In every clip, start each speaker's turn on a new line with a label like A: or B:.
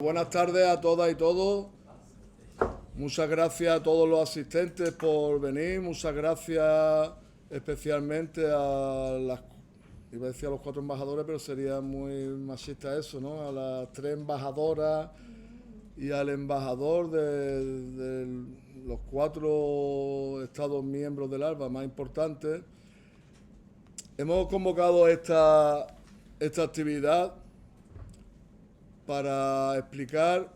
A: Buenas tardes a todas y todos. Muchas gracias a todos los asistentes por venir. Muchas gracias especialmente iba a decir a los 4 embajadores, pero sería muy machista eso, ¿no? A las 3 embajadoras y al embajador de los 4 estados miembros del ALBA más importantes. Hemos convocado esta actividad para explicar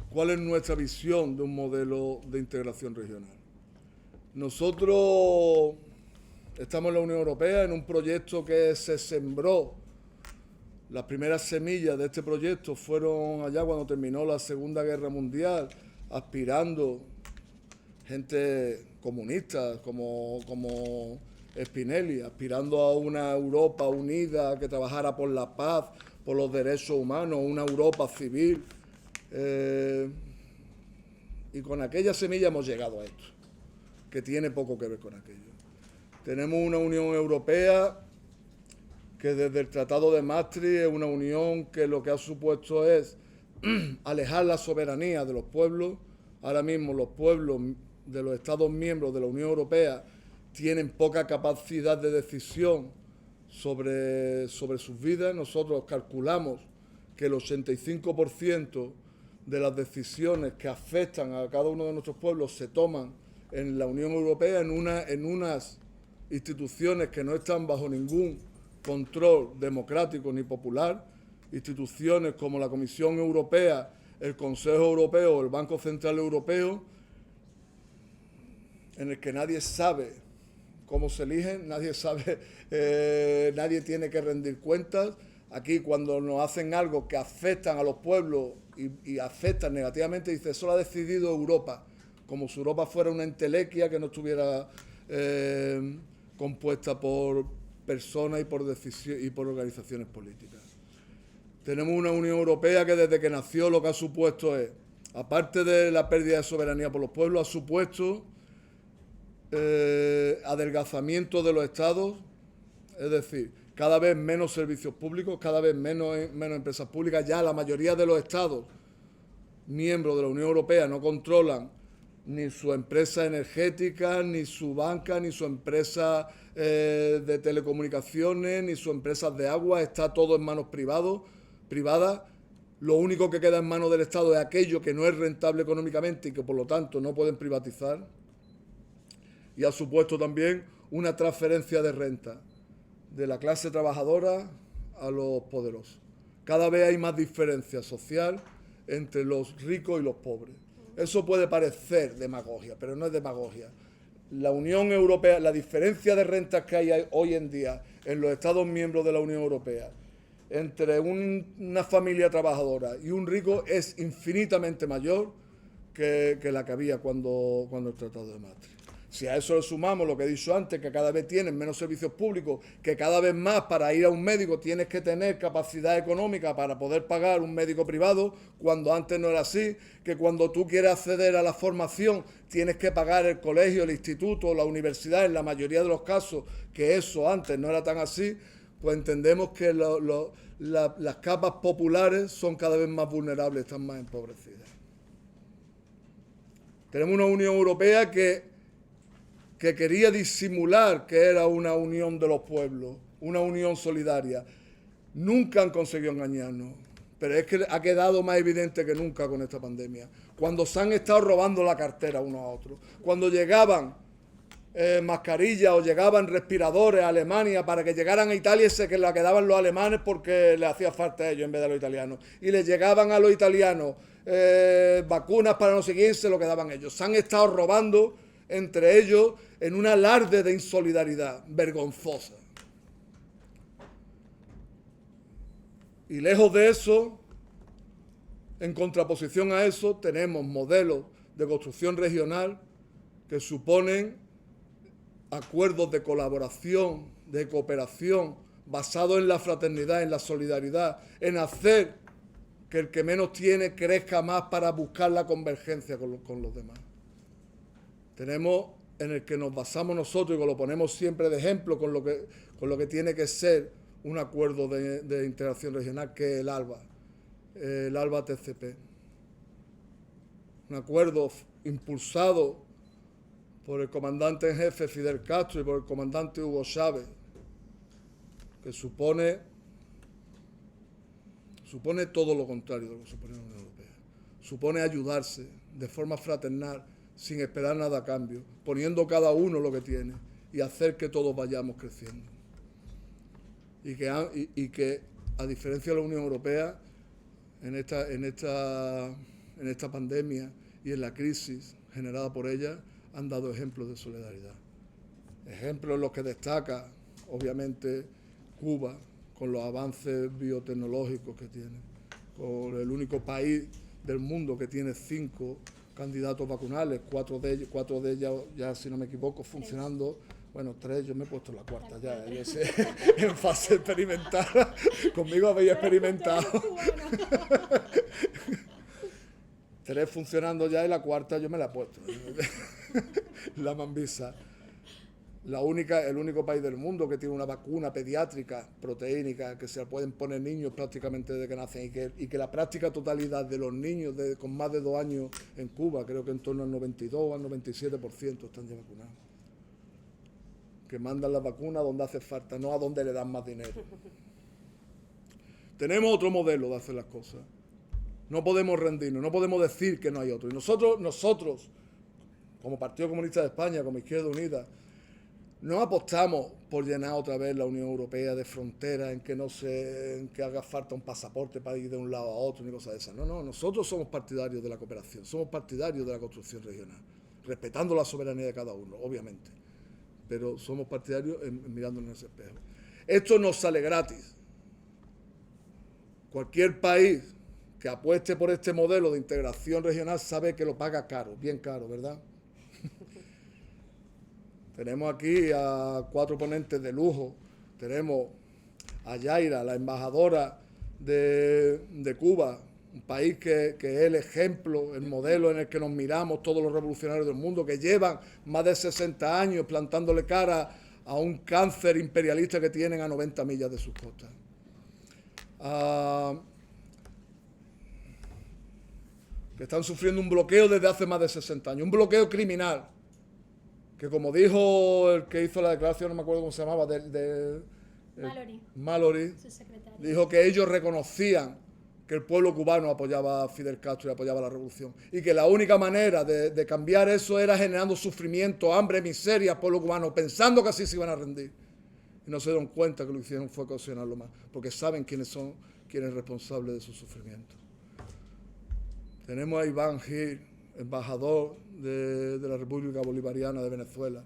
A: cuál es nuestra visión de un modelo de integración regional. Nosotros estamos en la Unión Europea en un proyecto que se sembró. Las primeras semillas de este proyecto fueron allá cuando terminó la Segunda Guerra Mundial, aspirando gente comunista como Spinelli, aspirando a una Europa unida que trabajara por la paz, por los derechos humanos, una Europa civil. Y con aquella semilla hemos llegado a esto, que tiene poco que ver con aquello. Tenemos una Unión Europea que desde el Tratado de Maastricht es una unión que lo que ha supuesto es alejar la soberanía de los pueblos. Ahora mismo los pueblos de los Estados miembros de la Unión Europea tienen poca capacidad de decisión sobre sus vidas. Nosotros calculamos que el 85% de las decisiones que afectan a cada uno de nuestros pueblos se toman en la Unión Europea, en unas instituciones que no están bajo ningún control democrático ni popular, instituciones como la Comisión Europea, el Consejo Europeo o el Banco Central Europeo, en el que nadie sabe cómo se eligen, nadie sabe, nadie tiene que rendir cuentas. Aquí cuando nos hacen algo que afectan a los pueblos y afectan negativamente, dice, eso lo ha decidido Europa, como si Europa fuera una entelequia que no estuviera compuesta por personas y por organizaciones políticas. Tenemos una Unión Europea que desde que nació lo que ha supuesto es, aparte de la pérdida de soberanía por los pueblos, ha supuesto adelgazamiento de los estados, es decir, cada vez menos servicios públicos, cada vez menos empresas públicas. Ya la mayoría de los estados miembros de la Unión Europea no controlan ni su empresa energética, ni su banca, ni su empresa de telecomunicaciones, ni sus empresas de agua. Está todo en manos privadas. Lo único que queda en manos del Estado es aquello que no es rentable económicamente y que por lo tanto no pueden privatizar. Y ha supuesto también una transferencia de renta de la clase trabajadora a los poderosos. Cada vez hay más diferencia social entre los ricos y los pobres. Eso puede parecer demagogia, pero no es demagogia. La Unión Europea, la diferencia de rentas que hay hoy en día en los Estados miembros de la Unión Europea entre una familia trabajadora y un rico es infinitamente mayor que la que había cuando el Tratado de Maastricht. Si a eso le sumamos lo que he dicho antes, que cada vez tienen menos servicios públicos, que cada vez más para ir a un médico tienes que tener capacidad económica para poder pagar un médico privado, cuando antes no era así, que cuando tú quieres acceder a la formación tienes que pagar el colegio, el instituto o la universidad, en la mayoría de los casos, que eso antes no era tan así, pues entendemos que las capas populares son cada vez más vulnerables, están más empobrecidas. Tenemos una Unión Europea que quería disimular que era una unión de los pueblos, una unión solidaria. Nunca han conseguido engañarnos, pero es que ha quedado más evidente que nunca con esta pandemia. Cuando se han estado robando la cartera unos a otros, cuando llegaban mascarillas o llegaban respiradores a Alemania para que llegaran a Italia y se que la quedaban los alemanes porque les hacía falta a ellos en vez de a los italianos. Y les llegaban a los italianos vacunas para no sé quién, se lo quedaban ellos. Se han estado robando entre ellos en un alarde de insolidaridad vergonzosa. Y lejos de eso, en contraposición a eso, tenemos modelos de construcción regional que suponen acuerdos de colaboración, de cooperación, basados en la fraternidad, en la solidaridad, en hacer que el que menos tiene crezca más para buscar la convergencia con los demás. Tenemos en el que nos basamos nosotros y que lo ponemos siempre de ejemplo con lo que tiene que ser un acuerdo de integración regional, que es el ALBA. el ALBA TCP. Un acuerdo impulsado por el comandante en jefe Fidel Castro y por el comandante Hugo Chávez, que supone todo lo contrario de lo que supone la Unión Europea. Supone ayudarse de forma fraternal, sin esperar nada a cambio, poniendo cada uno lo que tiene y hacer que todos vayamos creciendo. Y que a diferencia de la Unión Europea, en esta pandemia y en la crisis generada por ella, han dado ejemplos de solidaridad. Ejemplos en los que destaca, obviamente, Cuba, con los avances biotecnológicos que tiene, con el único país del mundo que tiene 5 candidatos vacunales, 4 de ellas ya, si no me equivoco, funcionando. Bueno, 3, yo me he puesto la cuarta ya, en fase experimental. Conmigo habéis experimentado. 3 funcionando ya y la cuarta yo me la he puesto. La Mambisa. El único país del mundo que tiene una vacuna pediátrica, proteínica, que se la pueden poner niños prácticamente desde que nacen y que la práctica totalidad de los niños con más de 2 años en Cuba, creo que en torno al 92 o al 97% están ya vacunados. Que mandan las vacunas donde hace falta, no a donde le dan más dinero. Tenemos otro modelo de hacer las cosas. No podemos rendirnos, no podemos decir que no hay otro. Y nosotros, como Partido Comunista de España, como Izquierda Unida, no apostamos por llenar otra vez la Unión Europea de fronteras en que haga falta un pasaporte para ir de un lado a otro ni cosas de esas. No, nosotros somos partidarios de la cooperación, somos partidarios de la construcción regional, respetando la soberanía de cada uno, obviamente. Pero somos partidarios en mirándonos en ese espejo. Esto no sale gratis. Cualquier país que apueste por este modelo de integración regional sabe que lo paga caro, bien caro, ¿verdad? Tenemos aquí a 4 ponentes de lujo. Tenemos a Yaira, la embajadora de Cuba, un país que es el ejemplo, el modelo en el que nos miramos todos los revolucionarios del mundo, que llevan más de 60 años plantándole cara a un cáncer imperialista que tienen a 90 millas de sus costas. Que están sufriendo un bloqueo desde hace más de 60 años, un bloqueo criminal, que como dijo el que hizo la declaración, no me acuerdo cómo se llamaba, Mallory, dijo que ellos reconocían que el pueblo cubano apoyaba a Fidel Castro y apoyaba la revolución, y que la única manera de cambiar eso era generando sufrimiento, hambre, miseria al pueblo cubano, pensando que así se iban a rendir. Y no se dieron cuenta que lo hicieron fue ocasionarlo más, porque saben quiénes son responsables de su sufrimiento. Tenemos a Iván Gil, embajador de la República Bolivariana de Venezuela.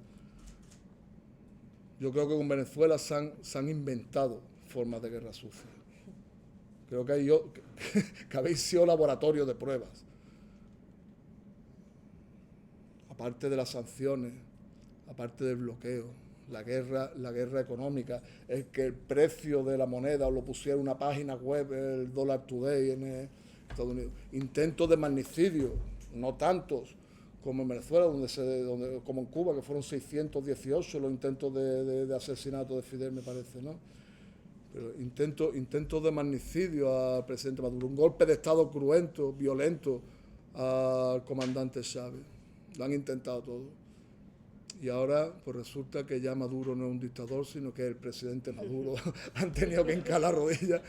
A: Yo creo que con Venezuela se han inventado formas de guerra sucia. Creo que habéis sido laboratorio de pruebas. Aparte de las sanciones, aparte del bloqueo, la guerra económica, es que el precio de la moneda os lo pusiera una página web, el Dollar Today en Estados Unidos. Intentos de magnicidio, no tantos como en Venezuela, como en Cuba, que fueron 618 los intentos de asesinato de Fidel, me parece, ¿no? Pero intentos de magnicidio al presidente Maduro, un golpe de Estado cruento, violento al comandante Chávez. Lo han intentado todo. Y ahora pues resulta que ya Maduro no es un dictador, sino que es el presidente Maduro. Han tenido que hincar las rodillas,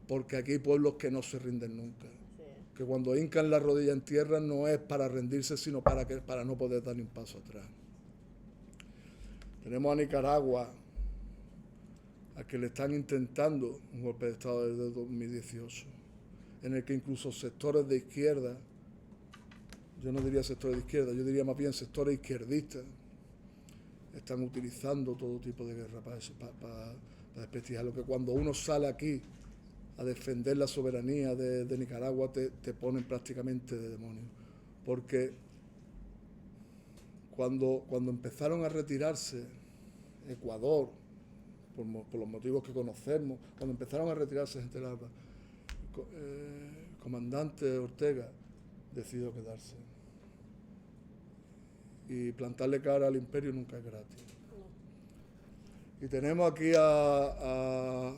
A: porque aquí hay pueblos que no se rinden nunca. Que cuando hincan la rodilla en tierra no es para rendirse, sino para no poder dar ni un paso atrás. Tenemos a Nicaragua, a que le están intentando un golpe de Estado desde 2018, en el que incluso sectores de izquierda, yo no diría sectores de izquierda, yo diría más bien sectores izquierdistas, están utilizando todo tipo de guerra para desprestigiar. Lo que cuando uno sale aquí a defender la soberanía de Nicaragua te ponen prácticamente de demonio. Porque cuando empezaron a retirarse Ecuador, por los motivos que conocemos, cuando empezaron a retirarse gente del ALBA, el comandante Ortega decidió quedarse. Y plantarle cara al imperio nunca es gratis. Y tenemos aquí a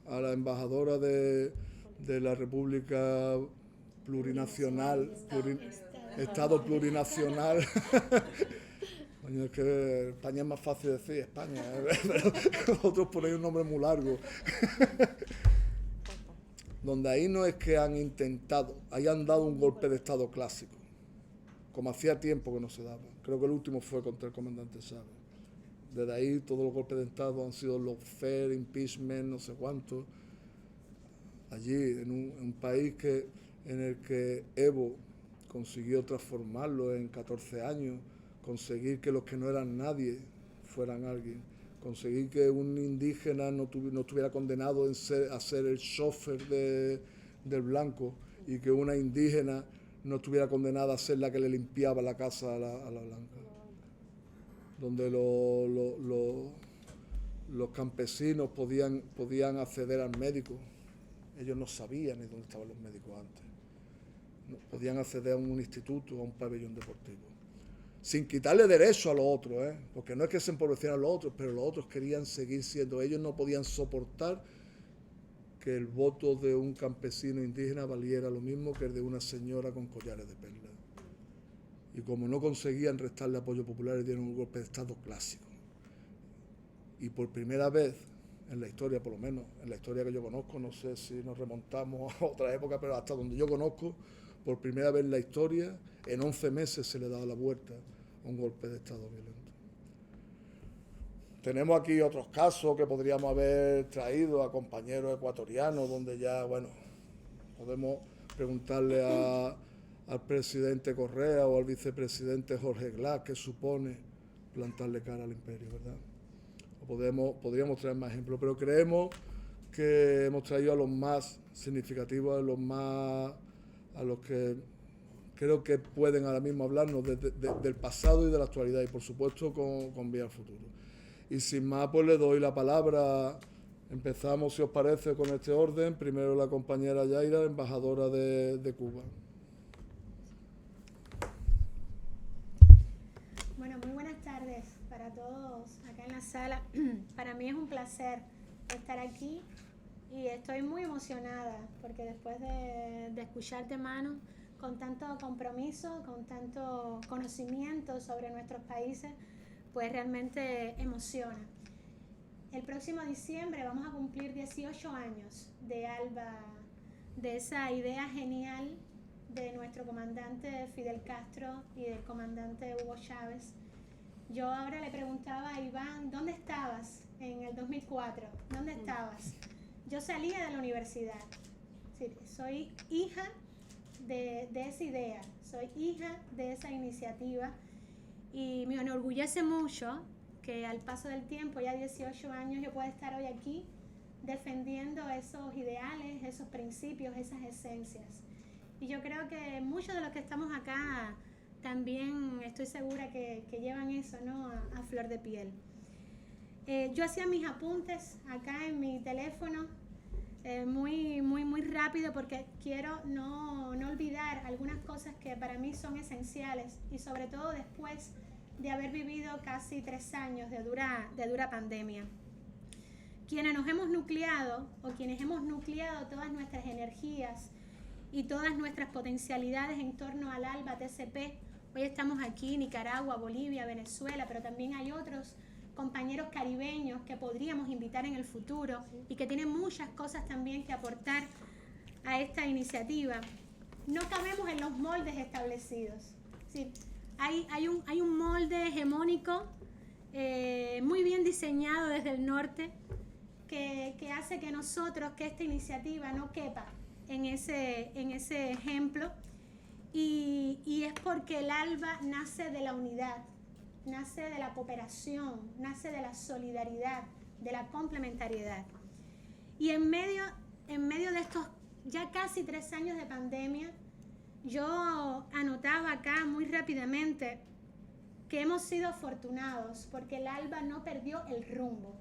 A: a la embajadora de la República Plurinacional, Estado Plurinacional. Coño, es que España es más fácil decir España, pero vosotros ponéis un nombre muy largo. Donde ahí no es que han intentado, ahí han dado un golpe de Estado clásico, como hacía tiempo que no se daba. Creo que el último fue contra el comandante Chávez. Desde ahí todos los golpes de Estado han sido los fair, impeachment, no sé cuántos. Allí, en un país en el que Evo consiguió transformarlo en 14 años, conseguir que los que no eran nadie fueran alguien, conseguir que un indígena no estuviera condenado a ser el chofer del blanco y que una indígena no estuviera condenada a ser la que le limpiaba la casa a la blanca. Donde los campesinos podían acceder al médico. Ellos no sabían ni dónde estaban los médicos antes. No, podían acceder a un instituto, a un pabellón deportivo. Sin quitarle derecho a los otros, porque no es que se empobrecieran los otros, pero los otros querían seguir siendo. Ellos no podían soportar que el voto de un campesino indígena valiera lo mismo que el de una señora con collares de perlas. Y como no conseguían restarle apoyo popular, le dieron un golpe de Estado clásico. Y por primera vez en la historia, por lo menos en la historia que yo conozco, no sé si nos remontamos a otra época, pero hasta donde yo conozco, por primera vez en la historia, en 11 meses se le daba la vuelta a un golpe de Estado violento. Tenemos aquí otros casos que podríamos haber traído a compañeros ecuatorianos, donde ya, bueno, podemos preguntarle al presidente Correa o al vicepresidente Jorge Glass qué supone plantarle cara al imperio, ¿verdad? Podríamos traer más ejemplos, pero creemos que hemos traído a los más significativos, a los que creo que pueden ahora mismo hablarnos del pasado y de la actualidad, y por supuesto con vía al futuro. Y sin más, pues le doy la palabra. Empezamos, si os parece, con este orden. Primero la compañera Yaira, embajadora de Cuba.
B: Bueno, muy buenas tardes para todos acá en la sala. Para mí es un placer estar aquí y estoy muy emocionada porque después de escucharte, Manu, con tanto compromiso, con tanto conocimiento sobre nuestros países, pues realmente emociona. El próximo diciembre vamos a cumplir 18 años de ALBA, de esa idea genial de nuestro comandante Fidel Castro y del comandante Hugo Chávez. Yo ahora le preguntaba a Iván, ¿dónde estabas en el 2004? ¿Dónde estabas? Yo salía de la universidad. Sí, soy hija de esa idea, soy hija de esa iniciativa y me enorgullece mucho que al paso del tiempo, ya 18 años, yo pueda estar hoy aquí defendiendo esos ideales, esos principios, esas esencias. Y yo creo que muchos de los que estamos acá también estoy segura que llevan eso, ¿no? a flor de piel. Yo hacía mis apuntes acá en mi teléfono muy rápido porque quiero no olvidar algunas cosas que para mí son esenciales y sobre todo después de haber vivido casi 3 años de dura pandemia. Quienes nos hemos nucleado o quienes hemos nucleado todas nuestras energías y todas nuestras potencialidades en torno al ALBA TCP. Hoy estamos aquí, Nicaragua, Bolivia, Venezuela, pero también hay otros compañeros caribeños que podríamos invitar en el futuro y que tienen muchas cosas también que aportar a esta iniciativa. No cabemos en los moldes establecidos. Sí, hay un molde hegemónico muy bien diseñado desde el norte que hace que esta iniciativa no quepa en ese ejemplo y es porque el ALBA nace de la unidad, nace de la cooperación, nace de la solidaridad, de la complementariedad. Y en medio de estos ya casi 3 años de pandemia, yo anotaba acá muy rápidamente que hemos sido afortunados porque el ALBA no perdió el rumbo.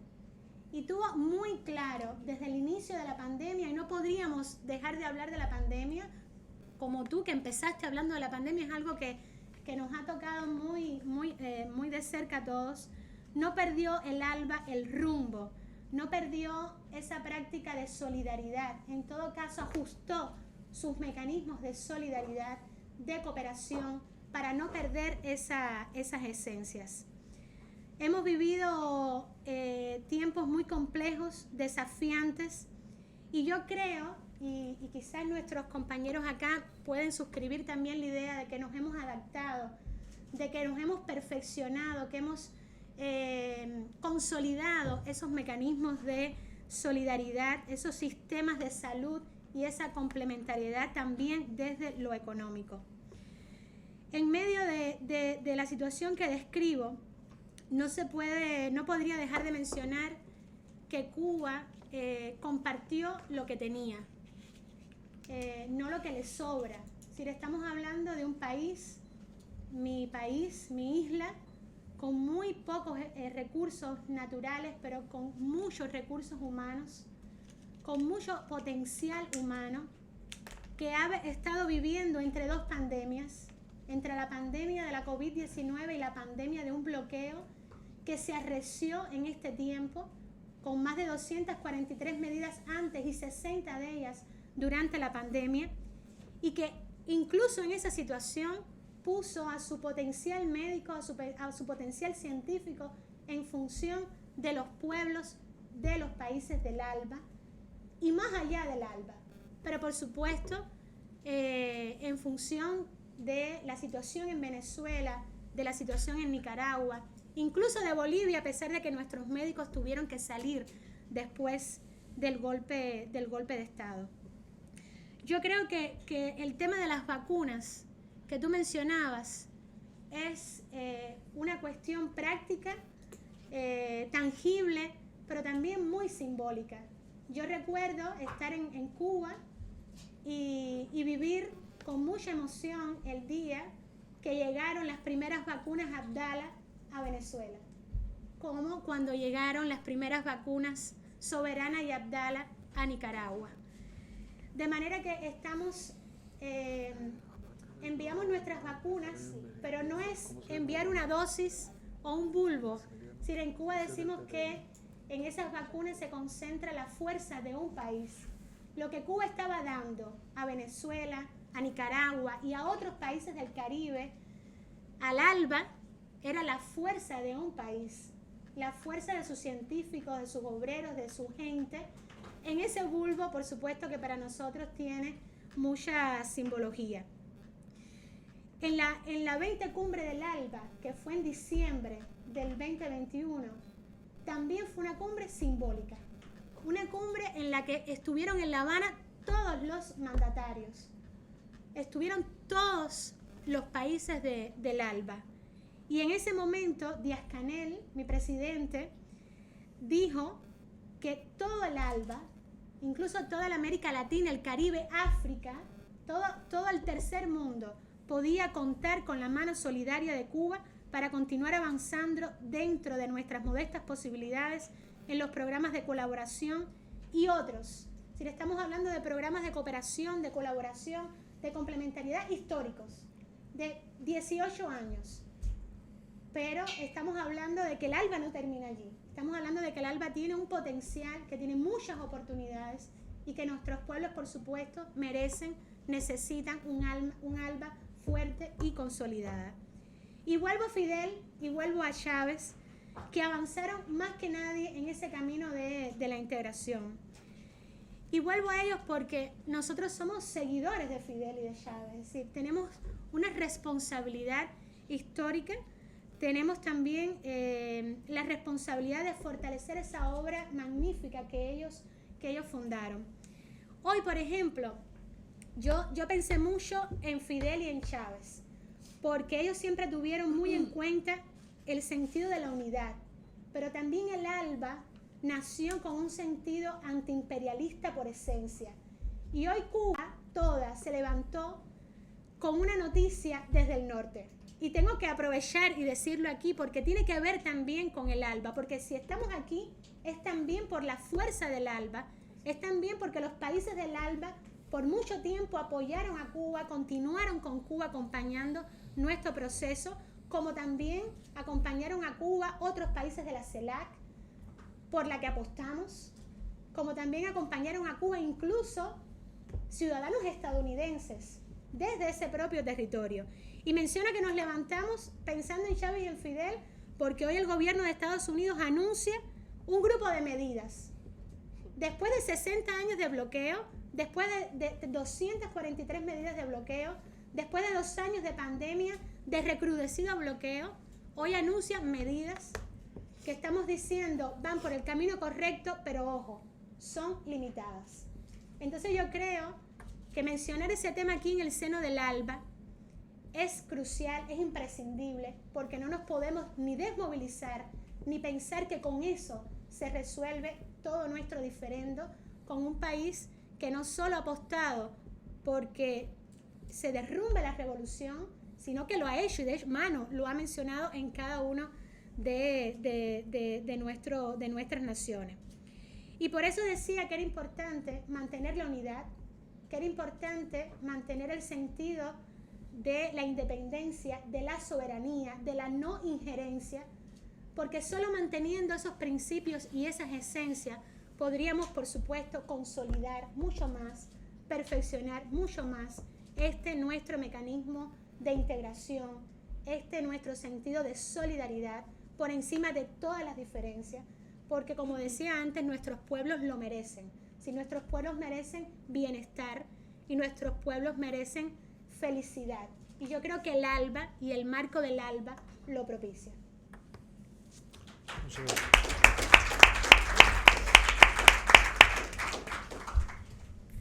B: Y tuvo muy claro desde el inicio de la pandemia, y no podríamos dejar de hablar de la pandemia, como tú que empezaste hablando de la pandemia, es algo que nos ha tocado muy de cerca a todos. No perdió el ALBA el rumbo, no perdió esa práctica de solidaridad, en todo caso ajustó sus mecanismos de solidaridad, de cooperación, para no perder esas esencias. Hemos vivido tiempos muy complejos, desafiantes, y yo creo, y quizás nuestros compañeros acá pueden suscribir también la idea de que nos hemos adaptado, de que nos hemos perfeccionado, que hemos consolidado esos mecanismos de solidaridad, esos sistemas de salud y esa complementariedad también desde lo económico. En medio de la situación que describo, no podría dejar de mencionar que Cuba compartió lo que tenía, no lo que le sobra. Es decir, estamos hablando de un país, mi isla, con muy pocos recursos naturales, pero con muchos recursos humanos, con mucho potencial humano, que ha estado viviendo entre dos pandemias, entre la pandemia de la COVID-19 y la pandemia de un bloqueo que se arreció en este tiempo, con más de 243 medidas antes y 60 de ellas durante la pandemia, y que incluso en esa situación puso a su potencial médico, a su potencial científico en función de los pueblos de los países del ALBA y más allá del ALBA, pero por supuesto en función de la situación en Venezuela, de la situación en Nicaragua, incluso de Bolivia, a pesar de que nuestros médicos tuvieron que salir después del golpe de Estado. Yo creo que el tema de las vacunas que tú mencionabas es una cuestión práctica, tangible, pero también muy simbólica. Yo recuerdo estar en Cuba y vivir con mucha emoción el día que llegaron las primeras vacunas Abdala a Venezuela, como cuando llegaron las primeras vacunas Soberana y Abdala a Nicaragua. De manera que enviamos nuestras vacunas, pero no es enviar una dosis o un bulbo. Es decir, en Cuba decimos que en esas vacunas se concentra la fuerza de un país. Lo que Cuba estaba dando a Venezuela, a Nicaragua y a otros países del Caribe, al ALBA, era la fuerza de un país, la fuerza de sus científicos, de sus obreros, de su gente. En ese bulbo, por supuesto que para nosotros tiene mucha simbología. En la 20 cumbre del ALBA, que fue en diciembre del 2021, también fue una cumbre simbólica. Una cumbre en la que estuvieron en La Habana todos los mandatarios. Estuvieron todos los países del ALBA. Y en ese momento, Díaz-Canel, mi presidente, dijo que todo el ALBA, incluso toda la América Latina, el Caribe, África, todo el tercer mundo, podía contar con la mano solidaria de Cuba para continuar avanzando dentro de nuestras modestas posibilidades en los programas de colaboración y otros. Es decir, estamos hablando de programas de cooperación, de colaboración, de complementariedad históricos, de 18 años. Pero estamos hablando de que el ALBA no termina allí. Estamos hablando de que el ALBA tiene un potencial, que tiene muchas oportunidades y que nuestros pueblos, por supuesto, necesitan un ALBA fuerte y consolidada. Y vuelvo a Fidel y vuelvo a Chávez, que avanzaron más que nadie en ese camino de la integración. Y vuelvo a ellos porque nosotros somos seguidores de Fidel y de Chávez, es decir, tenemos una responsabilidad histórica, tenemos también la responsabilidad de fortalecer esa obra magnífica que ellos fundaron. Hoy, por ejemplo, yo pensé mucho en Fidel y en Chávez, porque ellos siempre tuvieron muy en cuenta el sentido de la unidad, pero también el ALBA nació con un sentido antiimperialista por esencia. Y hoy Cuba toda se levantó con una noticia desde el norte. Y tengo que aprovechar y decirlo aquí porque tiene que ver también con el ALBA, porque si estamos aquí es también por la fuerza del ALBA, es también porque los países del ALBA por mucho tiempo apoyaron a Cuba, continuaron con Cuba acompañando nuestro proceso, como también acompañaron a Cuba otros países de la CELAC, por la que apostamos, como también acompañaron a Cuba incluso ciudadanos estadounidenses desde ese propio territorio. Y menciona que nos levantamos pensando en Chávez y en Fidel porque hoy el gobierno de Estados Unidos anuncia un grupo de medidas. Después de 60 años de bloqueo, después de 243 medidas de bloqueo, después de 2 años de pandemia, de recrudecido bloqueo, hoy anuncian medidas que estamos diciendo van por el camino correcto, pero ojo, son limitadas. Entonces yo creo que mencionar ese tema aquí en el seno del ALBA es crucial, es imprescindible, porque no nos podemos ni desmovilizar, ni pensar que con eso se resuelve todo nuestro diferendo con un país que no solo ha apostado porque se derrumbe la revolución, sino que lo ha hecho, y de hecho Manu lo ha mencionado en cada uno de nuestras naciones. Y por eso decía que era importante mantener la unidad, que era importante mantener el sentido de la independencia, de la soberanía, de la no injerencia, porque solo manteniendo esos principios y esas esencias podríamos, por supuesto, consolidar mucho más, perfeccionar mucho más nuestro mecanismo de integración, nuestro sentido de solidaridad por encima de todas las diferencias, porque como decía antes, nuestros pueblos lo merecen. Si nuestros pueblos merecen bienestar y nuestros pueblos merecen felicidad. Y yo creo que el ALBA y el marco del ALBA lo propicia.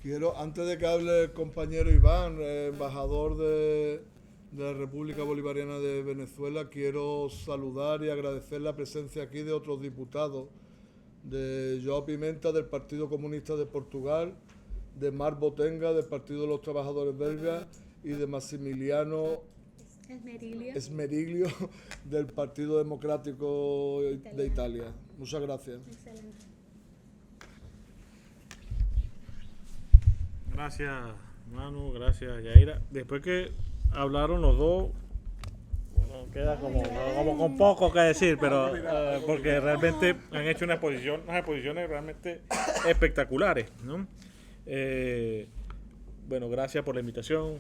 A: Quiero, antes de que hable el compañero Iván, embajador de la República Bolivariana de Venezuela, quiero saludar y agradecer la presencia aquí de otros diputados, de João Pimenta del Partido Comunista de Portugal, de Marc Botenga del Partido de los Trabajadores Belgas y de Massimiliano Esmeriglio del Partido Democrático de Italia. Muchas gracias.
B: Excelente.
C: Gracias, Manu, gracias, Yaira. Después que hablaron los dos, bueno, queda como con poco que decir, pero porque realmente han hecho unas exposiciones realmente espectaculares, ¿no? Bueno, gracias por la invitación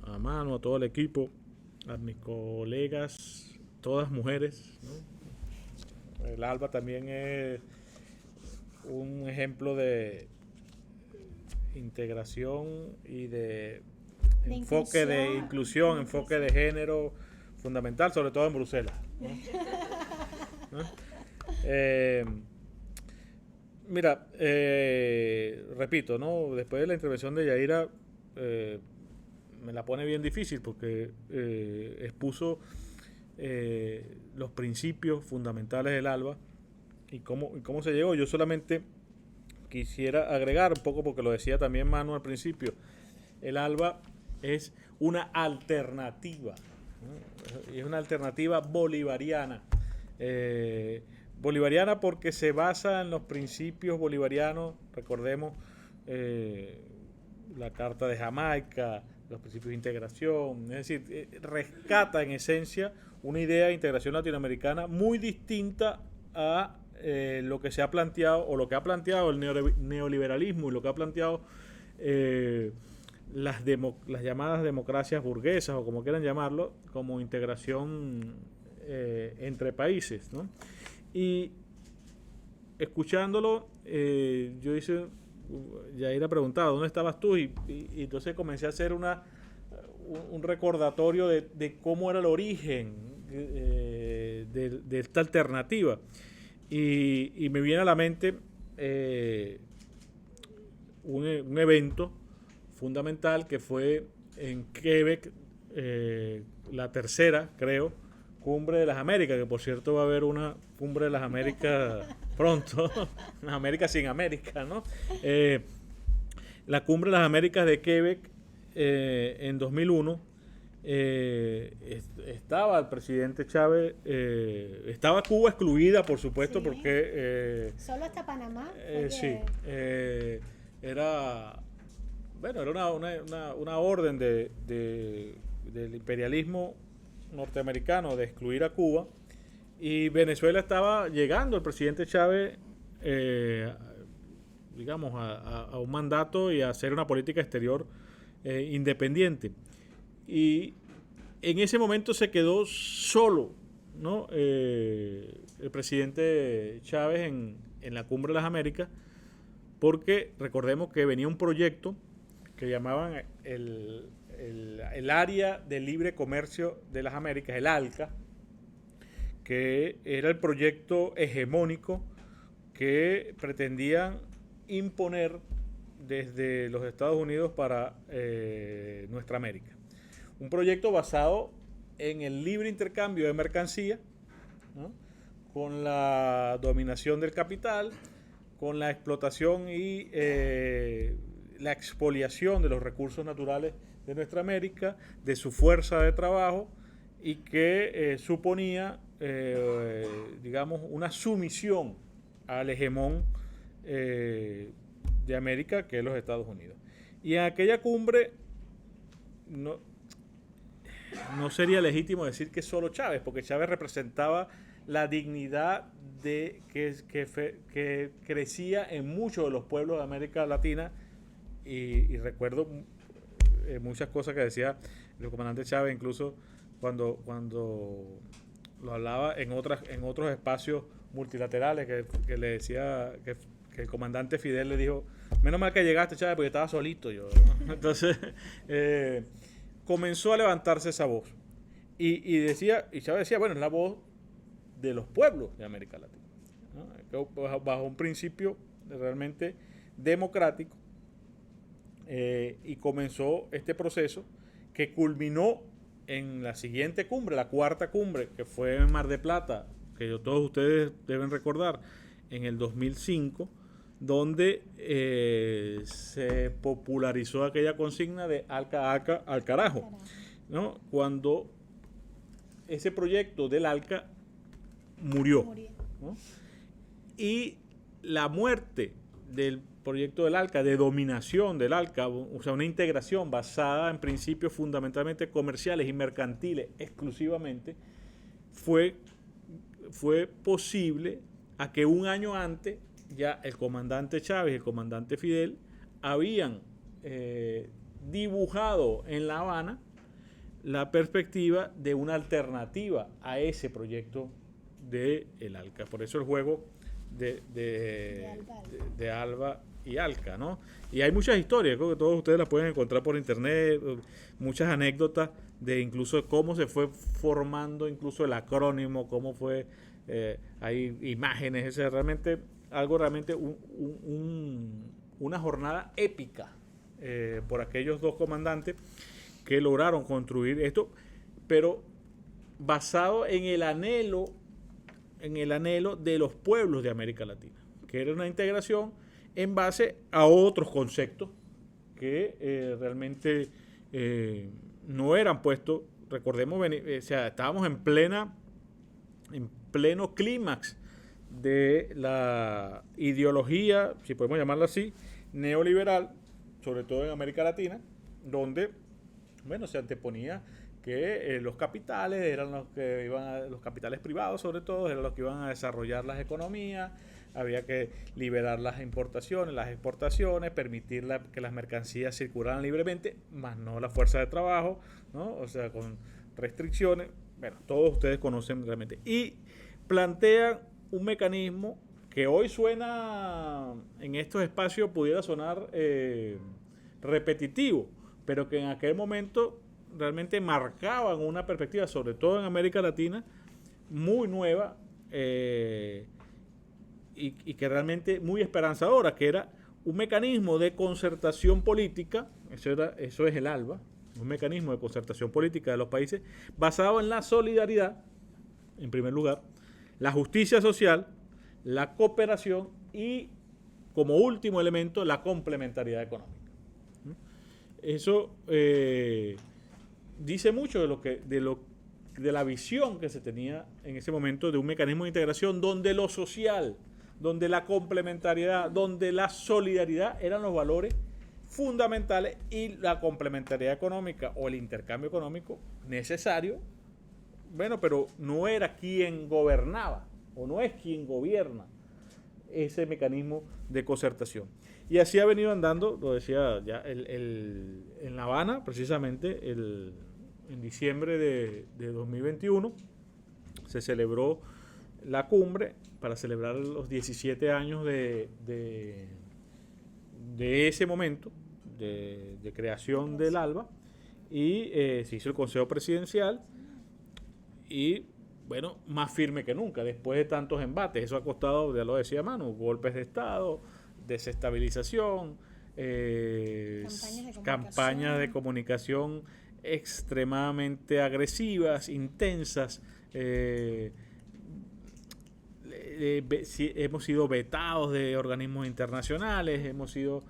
C: a Manu, a todo el equipo, a mis colegas, todas mujeres, ¿no? El ALBA también es un ejemplo de integración y de enfoque de inclusión, enfoque de género fundamental, sobre todo en Bruselas, ¿no? ¿No? Mira, repito, ¿no? Después de la intervención de Yaira, me la pone bien difícil porque expuso los principios fundamentales del ALBA y cómo se llegó. Yo solamente quisiera agregar un poco, porque lo decía también Manu al principio, el ALBA es una alternativa, ¿no? Es una alternativa bolivariana. Bolivariana porque se basa en los principios bolivarianos, recordemos la Carta de Jamaica, los principios de integración, es decir, rescata en esencia una idea de integración latinoamericana muy distinta a lo que se ha planteado, o lo que ha planteado el neoliberalismo y lo que ha planteado las llamadas democracias burguesas, o como quieran llamarlo, como integración entre países, ¿no? Y escuchándolo, yo hice, Yaira preguntaba, ¿dónde estabas tú? Y entonces comencé a hacer un recordatorio de cómo era el origen de esta alternativa. Y me viene a la mente un evento fundamental que fue en Quebec, la tercera, creo, Cumbre de las Américas, que por cierto va a haber una Cumbre de las Américas pronto, las Américas sin América, ¿no? La Cumbre de las Américas de Quebec en 2001. Estaba el presidente Chávez, estaba Cuba excluida, por supuesto, sí, porque
B: solo hasta Panamá.
C: Sí, era una orden del imperialismo norteamericano de excluir a Cuba, Y Venezuela estaba llegando, el presidente Chávez, digamos, a un mandato y a hacer una política exterior independiente. Y en ese momento se quedó solo, ¿no? El presidente Chávez en la Cumbre de las Américas, porque recordemos que venía un proyecto que llamaban el Área de Libre Comercio de las Américas, el ALCA, que era el proyecto hegemónico que pretendían imponer desde los Estados Unidos para nuestra América. Un proyecto basado en el libre intercambio de mercancía, ¿no? Con la dominación del capital, con la explotación y la expoliación de los recursos naturales de nuestra América, de su fuerza de trabajo, y que suponía, digamos, una sumisión al hegemón de América, que es los Estados Unidos. Y en aquella cumbre no sería legítimo decir que solo Chávez, porque Chávez representaba la dignidad que crecía en muchos de los pueblos de América Latina, y recuerdo muchas cosas que decía el comandante Chávez, incluso cuando lo hablaba en otros espacios multilaterales, que le decía que el comandante Fidel le dijo: menos mal que llegaste, Chávez, porque estaba solito yo, ¿no? Entonces comenzó a levantarse esa voz y Chávez decía, bueno, es la voz de los pueblos de América Latina, ¿no? Bajo un principio realmente democrático, y comenzó este proceso que culminó en la siguiente cumbre, la cuarta cumbre, que fue en Mar de Plata, que todos ustedes deben recordar, en el 2005, donde se popularizó aquella consigna de ALCA al carajo, ¿no? Cuando ese proyecto del ALCA murió, ¿no? Y la muerte del proyecto del ALCA, de dominación del ALCA, o sea, una integración basada en principios fundamentalmente comerciales y mercantiles exclusivamente, fue posible a que un año antes ya el comandante Chávez y el comandante Fidel habían dibujado en La Habana la perspectiva de una alternativa a ese proyecto del ALCA. Por eso el juego de Alba y ALCA, ¿no? Y hay muchas historias, creo que todos ustedes las pueden encontrar por internet, muchas anécdotas de incluso cómo se fue formando incluso el acrónimo, cómo fue, hay imágenes, es realmente algo realmente una jornada épica por aquellos dos comandantes que lograron construir esto, pero basado en el anhelo de los pueblos de América Latina, que era una integración en base a otros conceptos que realmente no eran puestos. Recordemos, o sea, estábamos en pleno clímax de la ideología, si podemos llamarla así, neoliberal, sobre todo en América Latina, donde, bueno, se anteponía que los capitales eran los capitales privados sobre todo, eran los que iban a desarrollar las economías, había que liberar las importaciones, las exportaciones, permitir que las mercancías circularan libremente, más no la fuerza de trabajo, ¿no? O sea, con restricciones. Bueno, todos ustedes conocen realmente. Y plantean un mecanismo que hoy suena, en estos espacios pudiera sonar repetitivo, pero que en aquel momento realmente marcaban una perspectiva, sobre todo en América Latina, muy nueva, y que realmente muy esperanzadora, que era un mecanismo de concertación política. Eso es el ALBA, un mecanismo de concertación política de los países basado en la solidaridad, en primer lugar, la justicia social, la cooperación y, como último elemento, la complementariedad económica. Eso dice mucho de la visión que se tenía en ese momento de un mecanismo de integración donde lo social, donde la complementariedad, donde la solidaridad eran los valores fundamentales y la complementariedad económica o el intercambio económico necesario bueno, pero no era quien gobernaba, o no es quien gobierna ese mecanismo de concertación. Y así ha venido andando, lo decía ya, en La Habana, precisamente, en diciembre de 2021, se celebró la cumbre para celebrar los 17 años de ese momento de creación del ALBA, y se hizo el Consejo Presidencial, y bueno, más firme que nunca, después de tantos embates. Eso ha costado, ya lo decía Manu, golpes de Estado, desestabilización, campañas de comunicación extremadamente agresivas, intensas. Hemos sido vetados de organismos internacionales, hemos sido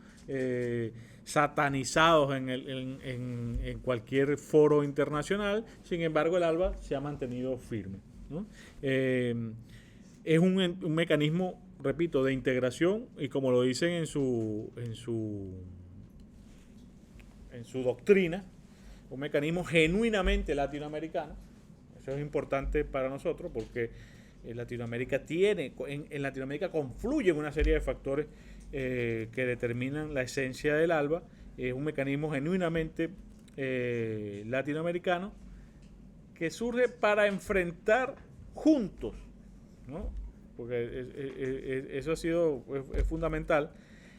C: satanizados en cualquier foro internacional. Sin embargo, el ALBA se ha mantenido firme, ¿no? Es un mecanismo, repito, de integración, y como lo dicen en su doctrina, un mecanismo genuinamente latinoamericano. Eso es importante para nosotros porque Latinoamérica en Latinoamérica confluyen una serie de factores que determinan la esencia del ALBA. Es un mecanismo genuinamente latinoamericano que surge para enfrentar juntos, ¿no? Porque eso ha sido es fundamental,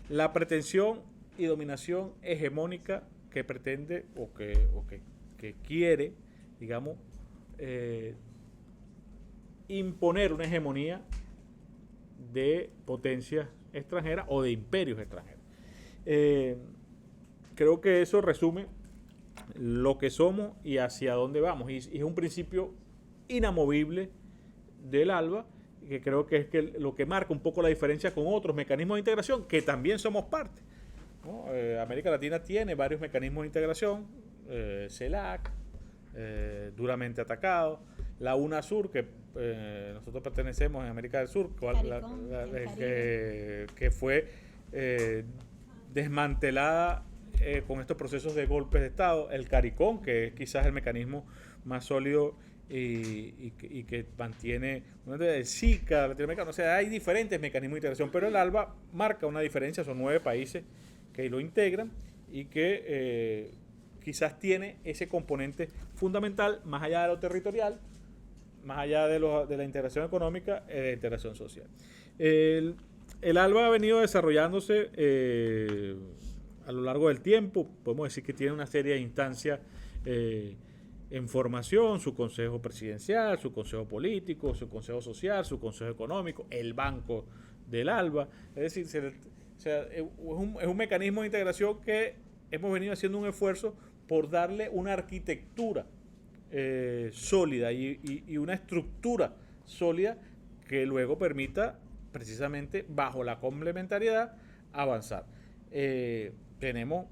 C: la pretensión y dominación hegemónica que pretende o que quiere, digamos, imponer una hegemonía de potencias extranjeras o de imperios extranjeros. Creo que eso resume lo que somos y hacia dónde vamos, y es un principio inamovible del ALBA, que creo que es lo que marca un poco la diferencia con otros mecanismos de integración que también somos parte, ¿no? América Latina tiene varios mecanismos de integración, CELAC, duramente atacado, la UNASUR, que nosotros pertenecemos en América del Sur, que fue desmantelada con estos procesos de golpes de Estado, el CARICOM, que es quizás el mecanismo más sólido y que mantiene el SICA latinoamericano. O sea, hay diferentes mecanismos de integración, pero el ALBA marca una diferencia. Son 9 países que lo integran y que quizás tiene ese componente fundamental, más allá de lo territorial, más allá de la integración económica, de la integración social. El ALBA ha venido desarrollándose a lo largo del tiempo. Podemos decir que tiene una serie de instancias en formación: su consejo presidencial, su consejo político, su consejo social, su consejo económico, el banco del ALBA. Es decir, es un mecanismo de integración que hemos venido haciendo un esfuerzo por darle una arquitectura sólida y una estructura sólida que luego permita, precisamente bajo la complementariedad, avanzar. Tenemos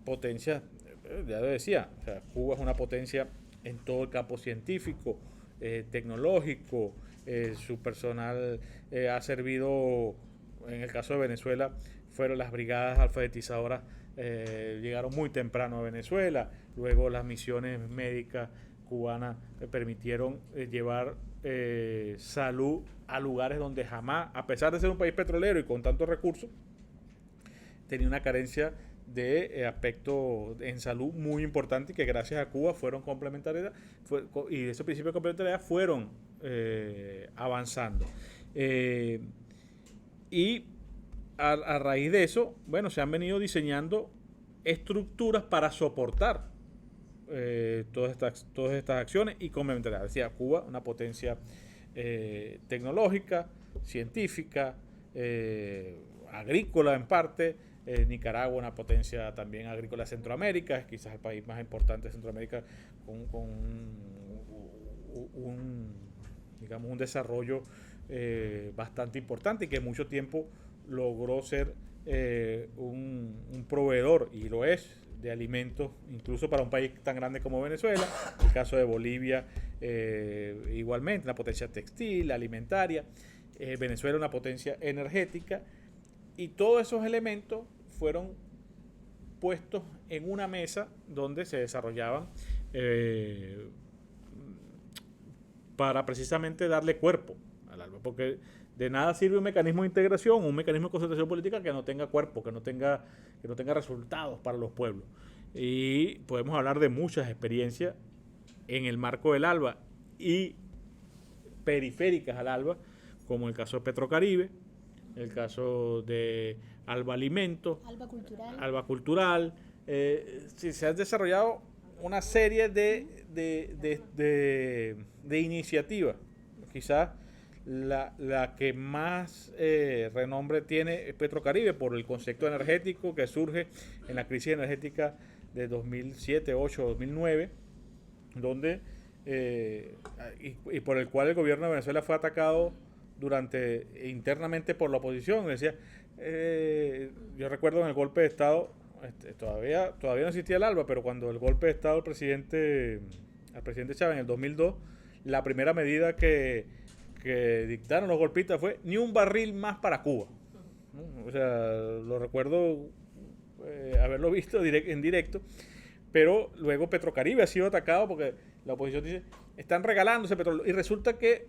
C: potencias, ya lo decía, o sea, Cuba es una potencia en todo el campo científico, tecnológico, su personal ha servido, en el caso de Venezuela, fueron las brigadas alfabetizadoras, llegaron muy temprano a Venezuela, luego las misiones médicas cubanas permitieron llevar salud a lugares donde jamás, a pesar de ser un país petrolero y con tantos recursos, tenía una carencia de aspecto en salud muy importante, y que gracias a Cuba fueron complementariedad, y esos principios de complementariedad fueron avanzando. Y a raíz de eso, bueno, se han venido diseñando estructuras para soportar todas estas acciones y complementariedad. Decía, Cuba, una potencia tecnológica, científica, agrícola en parte. Nicaragua, una potencia también agrícola de Centroamérica, es quizás el país más importante de Centroamérica, con un desarrollo bastante importante, y que mucho tiempo logró ser un proveedor, y lo es, de alimentos, incluso para un país tan grande como Venezuela. El caso de Bolivia, igualmente, una potencia textil, alimentaria. Venezuela, una potencia energética, y todos esos elementos fueron puestos en una mesa donde se desarrollaban para precisamente darle cuerpo al ALBA, porque de nada sirve un mecanismo de integración, un mecanismo de concertación política que no tenga cuerpo, que no tenga resultados para los pueblos. Y podemos hablar de muchas experiencias en el marco del ALBA y periféricas al ALBA, como el caso de Petrocaribe, el caso de ALBA Alimentos, ALBA Cultural. Se han desarrollado una serie de iniciativas. Quizás la que más renombre tiene es Petrocaribe por el concepto energético que surge en la crisis energética de 2007, 2008, 2009, donde y por el cual el gobierno de Venezuela fue atacado internamente por la oposición. Decía, yo recuerdo en el golpe de Estado, todavía no existía el ALBA, pero cuando el golpe de Estado al presidente Chávez en el 2002, la primera medida que dictaron los golpistas fue ni un barril más para Cuba, ¿no? O sea, lo recuerdo haberlo visto en directo, pero luego Petrocaribe ha sido atacado porque la oposición dice, están regalándose petróleo, y resulta que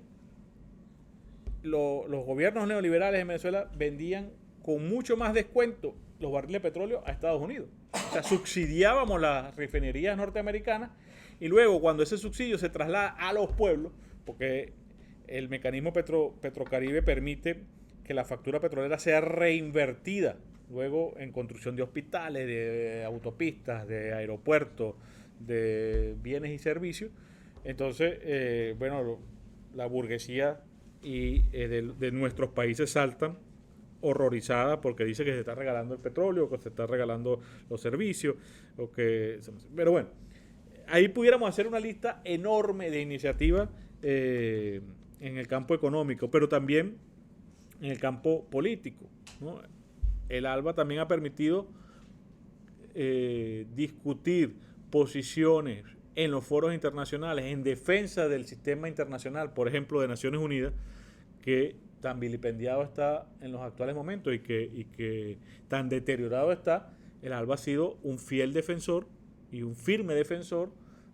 C: los gobiernos neoliberales en Venezuela vendían con mucho más descuento los barriles de petróleo a Estados Unidos. O sea, subsidiábamos las refinerías norteamericanas y luego cuando ese subsidio se traslada a los pueblos, porque el mecanismo Petrocaribe permite que la factura petrolera sea reinvertida luego en construcción de hospitales, de autopistas, de aeropuertos, de bienes y servicios. Entonces, la burguesía de nuestros países saltan horrorizada porque dice que se está regalando el petróleo, que se está regalando los servicios, pero bueno, ahí pudiéramos hacer una lista enorme de iniciativas en el campo económico, pero también en el campo político, ¿no? El ALBA también ha permitido discutir posiciones en los foros internacionales en defensa del sistema internacional, por ejemplo, de Naciones Unidas, que tan vilipendiado está en los actuales momentos y que tan deteriorado está. El ALBA ha sido un fiel defensor y un firme defensor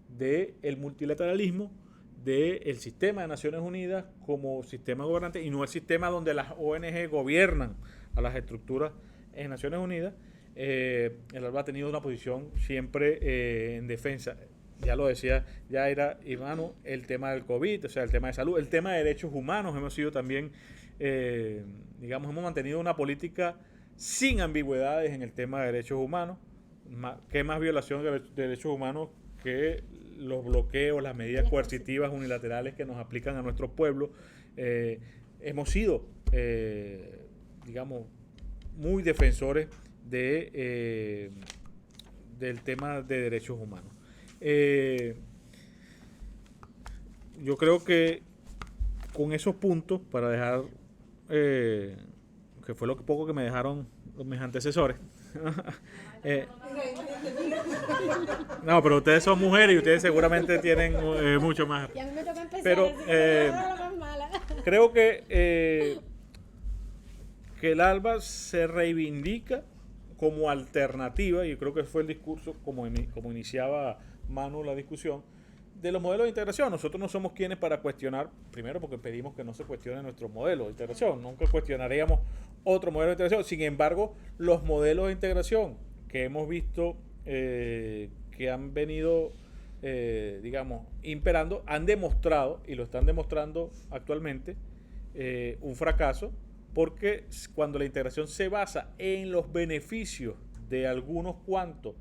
C: del multilateralismo, del sistema de Naciones Unidas como sistema gobernante y no el sistema donde las ONG gobiernan a las estructuras en Naciones Unidas. El ALBA ha tenido una posición siempre en defensa. Ya lo decía Iván, el tema del COVID, o sea, el tema de salud, el tema de derechos humanos. Hemos sido también, hemos mantenido una política sin ambigüedades en el tema de derechos humanos. ¿Qué más violación de derechos humanos que los bloqueos, las medidas coercitivas unilaterales que nos aplican a nuestros pueblos? Hemos sido, muy defensores del tema de derechos humanos. Yo creo que con esos puntos, para dejar, que fue lo poco que me dejaron mis antecesores, no, pero ustedes son mujeres y ustedes seguramente tienen mucho más.
B: Y a mí me toca empezar,
C: pero creo que el ALBA se reivindica como alternativa, y creo que fue el discurso como iniciaba Manu la discusión, de los modelos de integración. Nosotros no somos quienes para cuestionar, primero porque pedimos que no se cuestione nuestro modelo de integración, nunca cuestionaríamos otro modelo de integración. Sin embargo, los modelos de integración que hemos visto que han venido, imperando, han demostrado, y lo están demostrando actualmente, un fracaso, porque cuando la integración se basa en los beneficios de algunos cuantos,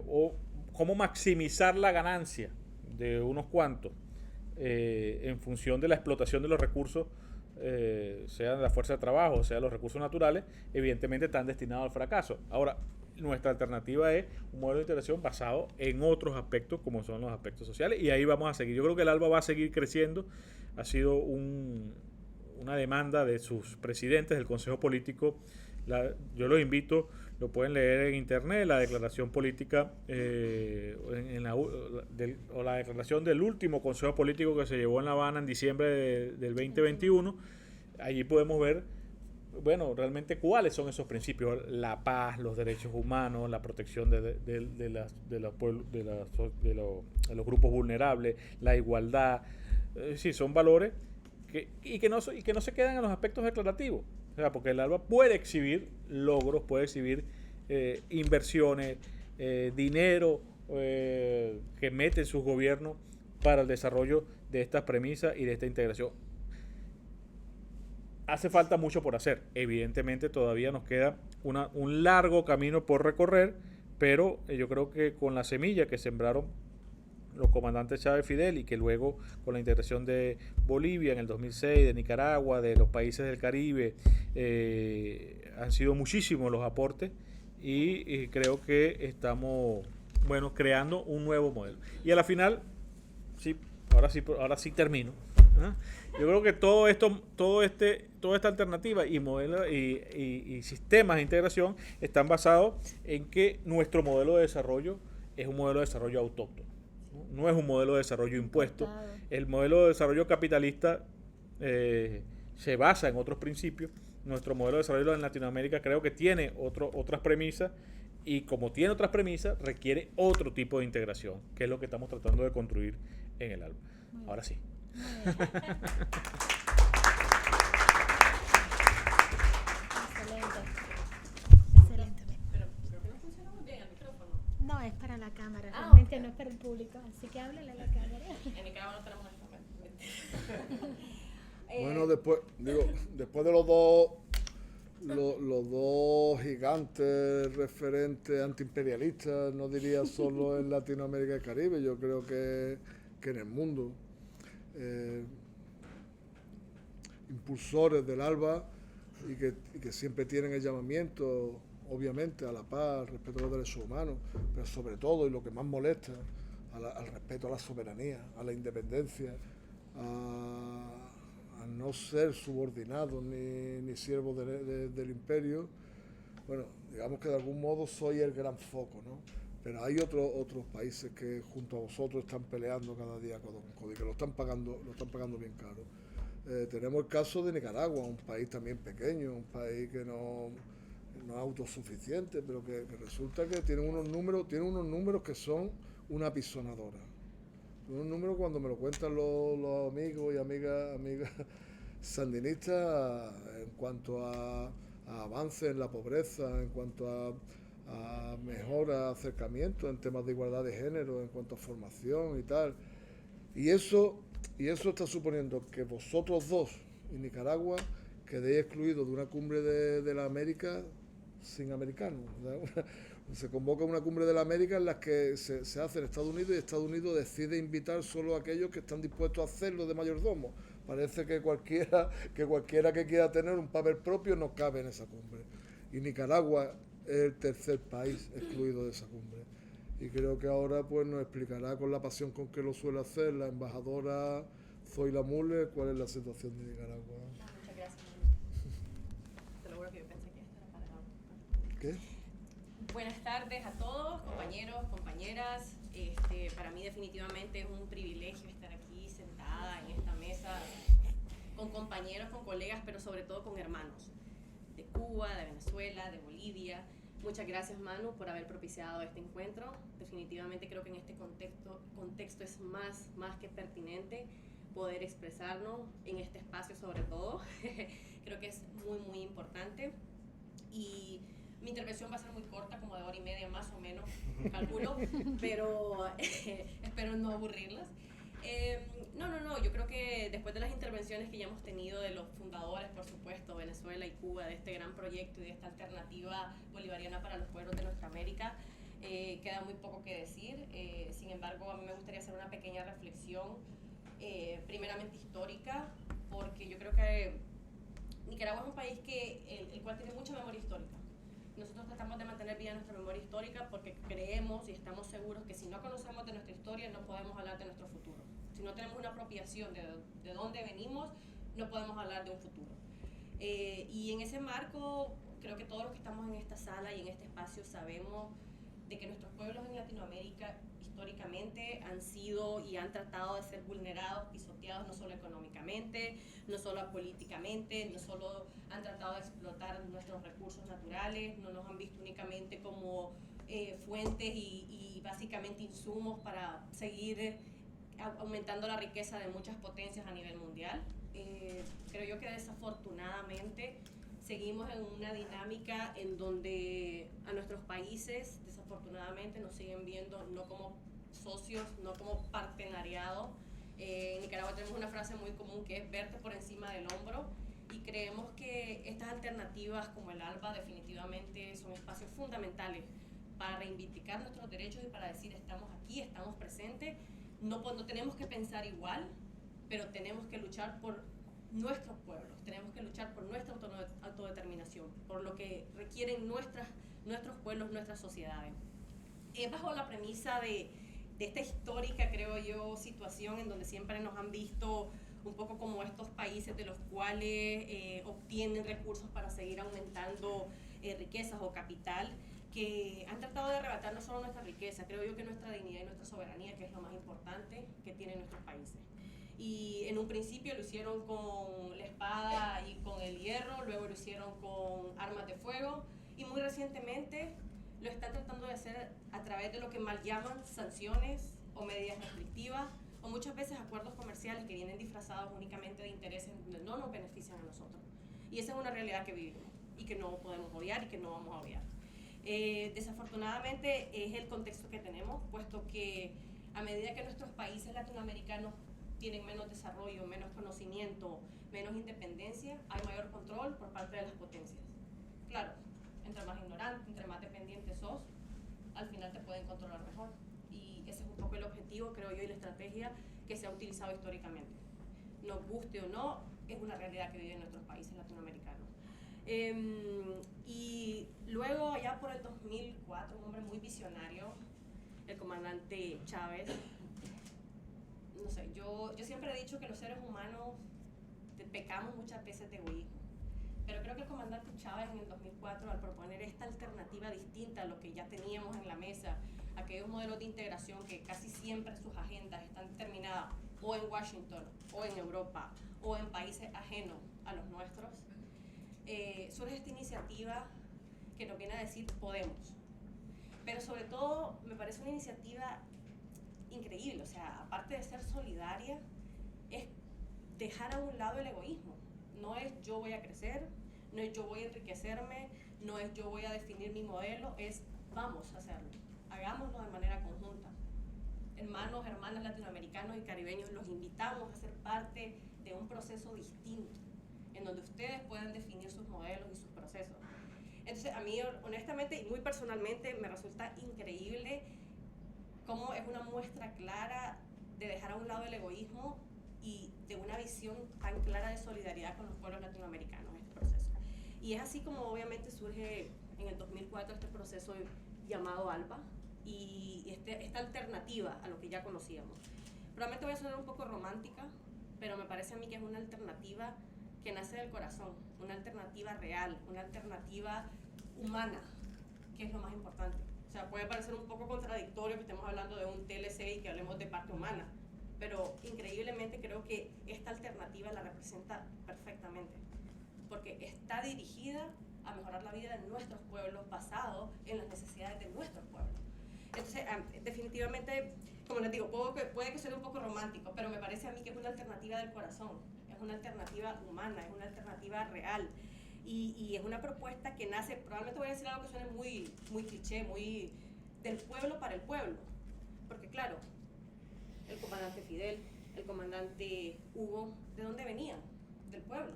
C: o cómo maximizar la ganancia de unos cuantos en función de la explotación de los recursos, sea de la fuerza de trabajo, sea de los recursos naturales, evidentemente están destinados al fracaso. Ahora, nuestra alternativa es un modelo de integración basado en otros aspectos, como son los aspectos sociales, y ahí vamos a seguir. Yo creo que el ALBA va a seguir creciendo. Ha sido una demanda de sus presidentes del Consejo Político. Yo los invito, lo pueden leer en internet, la declaración política o la declaración del último Consejo Político que se llevó en La Habana en diciembre del 2021. Allí podemos ver, realmente cuáles son esos principios: la paz, los derechos humanos, la protección de los grupos vulnerables, la igualdad. sí, son valores y que no se quedan en los aspectos declarativos. O sea, porque el ALBA puede exhibir logros, puede exhibir inversiones, dinero que mete en sus gobiernos para el desarrollo de estas premisas y de esta integración. Hace falta mucho por hacer. Evidentemente todavía nos queda un largo camino por recorrer, pero yo creo que con la semilla que sembraron los comandantes Chávez y Fidel, y que luego con la integración de Bolivia en el 2006, de Nicaragua, de los países del Caribe, han sido muchísimos los aportes y creo que estamos creando un nuevo modelo. Y a la final, sí, ahora sí termino. ¿Ah? Yo creo que toda esta alternativa y modelos y sistemas de integración están basados en que nuestro modelo de desarrollo es un modelo de desarrollo autóctono. No es un modelo de desarrollo impuesto. El modelo de desarrollo capitalista se basa en otros principios. Nuestro modelo de desarrollo en Latinoamérica creo que tiene otras premisas, y como tiene otras premisas, requiere otro tipo de integración, que es lo que estamos tratando de construir en el ALBA. Ahora sí.
B: Excelente.
D: Pero creo que no funciona muy bien el micrófono.
B: No, es para la cámara, realmente
D: okay.
B: No es para el público, así que háblale a la cámara.
D: En Nicaragua no tenemos el
A: Bueno, después de los dos gigantes referentes antiimperialistas, no diría solo en Latinoamérica y Caribe, yo creo que en el mundo, impulsores del ALBA y que siempre tienen el llamamiento, obviamente, a la paz, al respeto a los derechos humanos, pero sobre todo, y lo que más molesta, al respeto a la soberanía, a la independencia, a no ser subordinados ni siervos del imperio. Bueno, digamos que de algún modo soy el gran foco, ¿no? Pero hay otros países que junto a vosotros están peleando cada día codo con codo y que lo están pagando bien caro. Tenemos el caso de Nicaragua, un país también pequeño, un país que no es autosuficiente, pero que resulta que tiene unos números que son una apisonadora. Un número, cuando me lo cuentan los amigos y amigas sandinistas, en cuanto a avance en la pobreza, en cuanto a mejora, acercamiento en temas de igualdad de género, en cuanto a formación y tal. Y eso está suponiendo que vosotros dos y Nicaragua quedéis excluidos de una cumbre de la América sin americanos. Se convoca una cumbre de la América en la que se hace en Estados Unidos, y Estados Unidos decide invitar solo a aquellos que están dispuestos a hacerlo de mayordomo. Parece que cualquiera que quiera tener un papel propio no cabe en esa cumbre. Y Nicaragua es el tercer país excluido de esa cumbre. Y creo que ahora pues nos explicará, con la pasión con que lo suele hacer, la embajadora Zoila Müller, cuál es la situación de Nicaragua.
D: Muchas gracias. Te lo juro que yo pensé que esto era para ahora.
A: ¿Qué?
D: Buenas tardes a todos, compañeros, compañeras. Para mí definitivamente es un privilegio estar aquí sentada en esta mesa con compañeros, con colegas, pero sobre todo con hermanos de Cuba, de Venezuela, de Bolivia. Muchas gracias, Manu, por haber propiciado este encuentro. Definitivamente creo que en este contexto es más que pertinente poder expresarnos en este espacio, sobre todo. Creo que es muy importante. Y mi intervención va a ser muy corta, como de 1 hora y media más o menos, calculo, pero espero no aburrirlas. No, yo creo que después de las intervenciones que ya hemos tenido de los fundadores, por supuesto, Venezuela y Cuba, de este gran proyecto y de esta alternativa bolivariana para los pueblos de nuestra América, queda muy poco que decir. Sin embargo, a mí me gustaría hacer una pequeña reflexión, primeramente histórica, porque yo creo que Nicaragua es un país el cual tiene mucha memoria histórica. Nosotros tratamos de mantener viva nuestra memoria histórica porque creemos y estamos seguros que si no conocemos de nuestra historia no podemos hablar de nuestro futuro. Si no tenemos una apropiación de dónde venimos, no podemos hablar de un futuro. Y en ese marco, creo que todos los que estamos en esta sala y en este espacio sabemos de que nuestros pueblos en Latinoamérica históricamente han sido y han tratado de ser vulnerados, pisoteados, no solo económicamente, no solo políticamente, no solo han tratado de explotar nuestros recursos naturales, no nos han visto únicamente como fuentes y básicamente insumos para seguir aumentando la riqueza de muchas potencias a nivel mundial. Creo yo que desafortunadamente seguimos en una dinámica en donde a nuestros países desafortunadamente nos siguen viendo no como socios, no como partenariado. En Nicaragua tenemos una frase muy común que es verte por encima del hombro, y creemos que estas alternativas como el ALBA definitivamente son espacios fundamentales para reivindicar nuestros derechos y para decir estamos aquí, estamos presentes. No tenemos que pensar igual, pero tenemos que luchar por nuestros pueblos, tenemos que luchar por nuestra autodeterminación, por lo que requieren nuestros pueblos, nuestras sociedades. Bajo la premisa de esta histórica, creo yo, situación en donde siempre nos han visto un poco como estos países de los cuales obtienen recursos para seguir aumentando riquezas o capital, que han tratado de arrebatar no solo nuestra riqueza, creo yo que nuestra dignidad y nuestra soberanía, que es lo más importante que tienen nuestros países. Y en un principio lo hicieron con la espada y con el hierro, luego lo hicieron con armas de fuego, y muy recientemente lo están tratando de hacer a través de lo que mal llaman sanciones o medidas restrictivas, o muchas veces acuerdos comerciales que vienen disfrazados únicamente de intereses donde no nos benefician a nosotros. Y esa es una realidad que vivimos y que no podemos obviar y que no vamos a obviar. Desafortunadamente es el contexto que tenemos, puesto que a medida que nuestros países latinoamericanos tienen menos desarrollo, menos conocimiento, menos independencia, hay mayor control por parte de las potencias. Claro, entre más ignorante, entre más dependiente sos, al final te pueden controlar mejor. Y ese es un poco el objetivo, creo yo, y la estrategia que se ha utilizado históricamente. Nos guste o no, es una realidad que viven nuestros países latinoamericanos. Y luego, allá por el 2004, un hombre muy visionario, el comandante Chávez, no sé, yo siempre he dicho que los seres humanos pecamos muchas veces de egoísmo, pero creo que el comandante Chávez en el 2004, al proponer esta alternativa distinta a lo que ya teníamos en la mesa, aquellos modelos de integración que casi siempre sus agendas están determinadas o en Washington, o en Europa, o en países ajenos a los nuestros, surge esta iniciativa que nos viene a decir podemos. Pero sobre todo me parece una iniciativa increíble, o sea, aparte de ser solidaria, es dejar a un lado el egoísmo. No es yo voy a crecer, no es yo voy a enriquecerme, no es yo voy a definir mi modelo, es vamos a hacerlo, hagámoslo de manera conjunta. Hermanos, hermanas latinoamericanos y caribeños, los invitamos a ser parte de un proceso distinto, en donde ustedes puedan definir sus modelos y sus procesos. Entonces, a mí, honestamente y muy personalmente, me resulta increíble cómo es una muestra clara de dejar a un lado el egoísmo y de una visión tan clara de solidaridad con los pueblos latinoamericanos este proceso. Y es así como obviamente surge en el 2004 este proceso llamado ALBA y esta alternativa a lo que ya conocíamos. Probablemente voy a sonar un poco romántica, pero me parece a mí que es una alternativa que nace del corazón, una alternativa real, una alternativa humana, que es lo más importante. O sea, puede parecer un poco contradictorio que estemos hablando de un TLC y que hablemos de parte humana, pero increíblemente creo que esta alternativa la representa perfectamente, porque está dirigida a mejorar la vida de nuestros pueblos basado en las necesidades de nuestros pueblos. Entonces, definitivamente, como les digo, puede que suene un poco romántico, pero me parece a mí que es una alternativa del corazón, es una alternativa humana, es una alternativa real. Y es una propuesta que nace, probablemente voy a decir algo que suene muy, muy cliché, muy del pueblo para el pueblo. Porque claro, el comandante Fidel, el comandante Hugo, ¿de dónde venían? Del pueblo.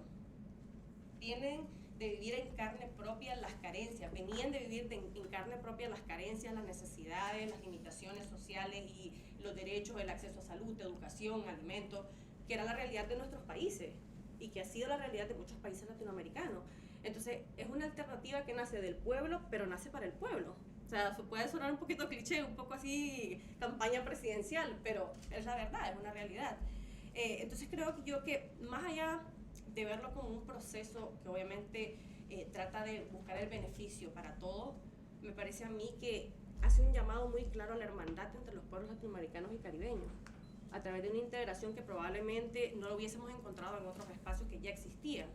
D: Vienen de vivir en carne propia las carencias, venían de vivir en carne propia las carencias, las necesidades, las limitaciones sociales y los derechos, el acceso a salud, educación, alimentos, que era la realidad de nuestros países y que ha sido la realidad de muchos países latinoamericanos. Entonces, es una alternativa que nace del pueblo, pero nace para el pueblo. O sea, puede sonar un poquito cliché, un poco así campaña presidencial, pero es la verdad, es una realidad. Entonces, creo yo que más allá de verlo como un proceso que obviamente trata de buscar el beneficio para todos, me parece a mí que hace un llamado muy claro a la hermandad entre los pueblos latinoamericanos y caribeños, a través de una integración que probablemente no lo hubiésemos encontrado en otros espacios que ya existían.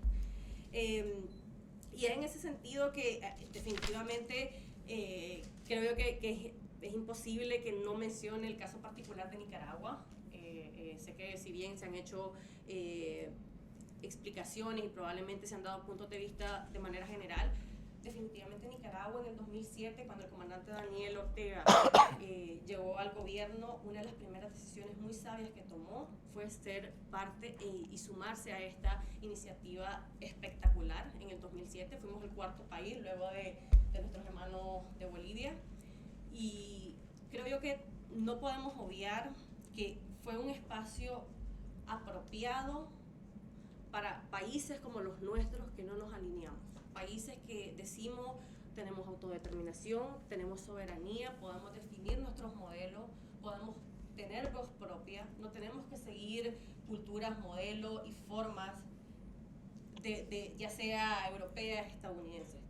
D: Y es en ese sentido que definitivamente creo yo que es imposible que no mencione el caso particular de Nicaragua. porque sé que si bien se han hecho explicaciones y probablemente se han dado puntos de vista de manera general, definitivamente Nicaragua en el 2007, cuando el comandante Daniel Ortega llegó al gobierno, una de las primeras decisiones muy sabias que tomó fue ser parte y sumarse a esta iniciativa espectacular. En el 2007 fuimos el cuarto país, luego de nuestros hermanos de Bolivia, y creo yo que no podemos obviar que fue un espacio apropiado para países como los nuestros que no nos alineamos. Países que decimos tenemos autodeterminación, tenemos soberanía, podemos definir nuestros modelos, podemos tener voz propia, no tenemos que seguir culturas, modelos y formas de ya sea europeas, estadounidenses.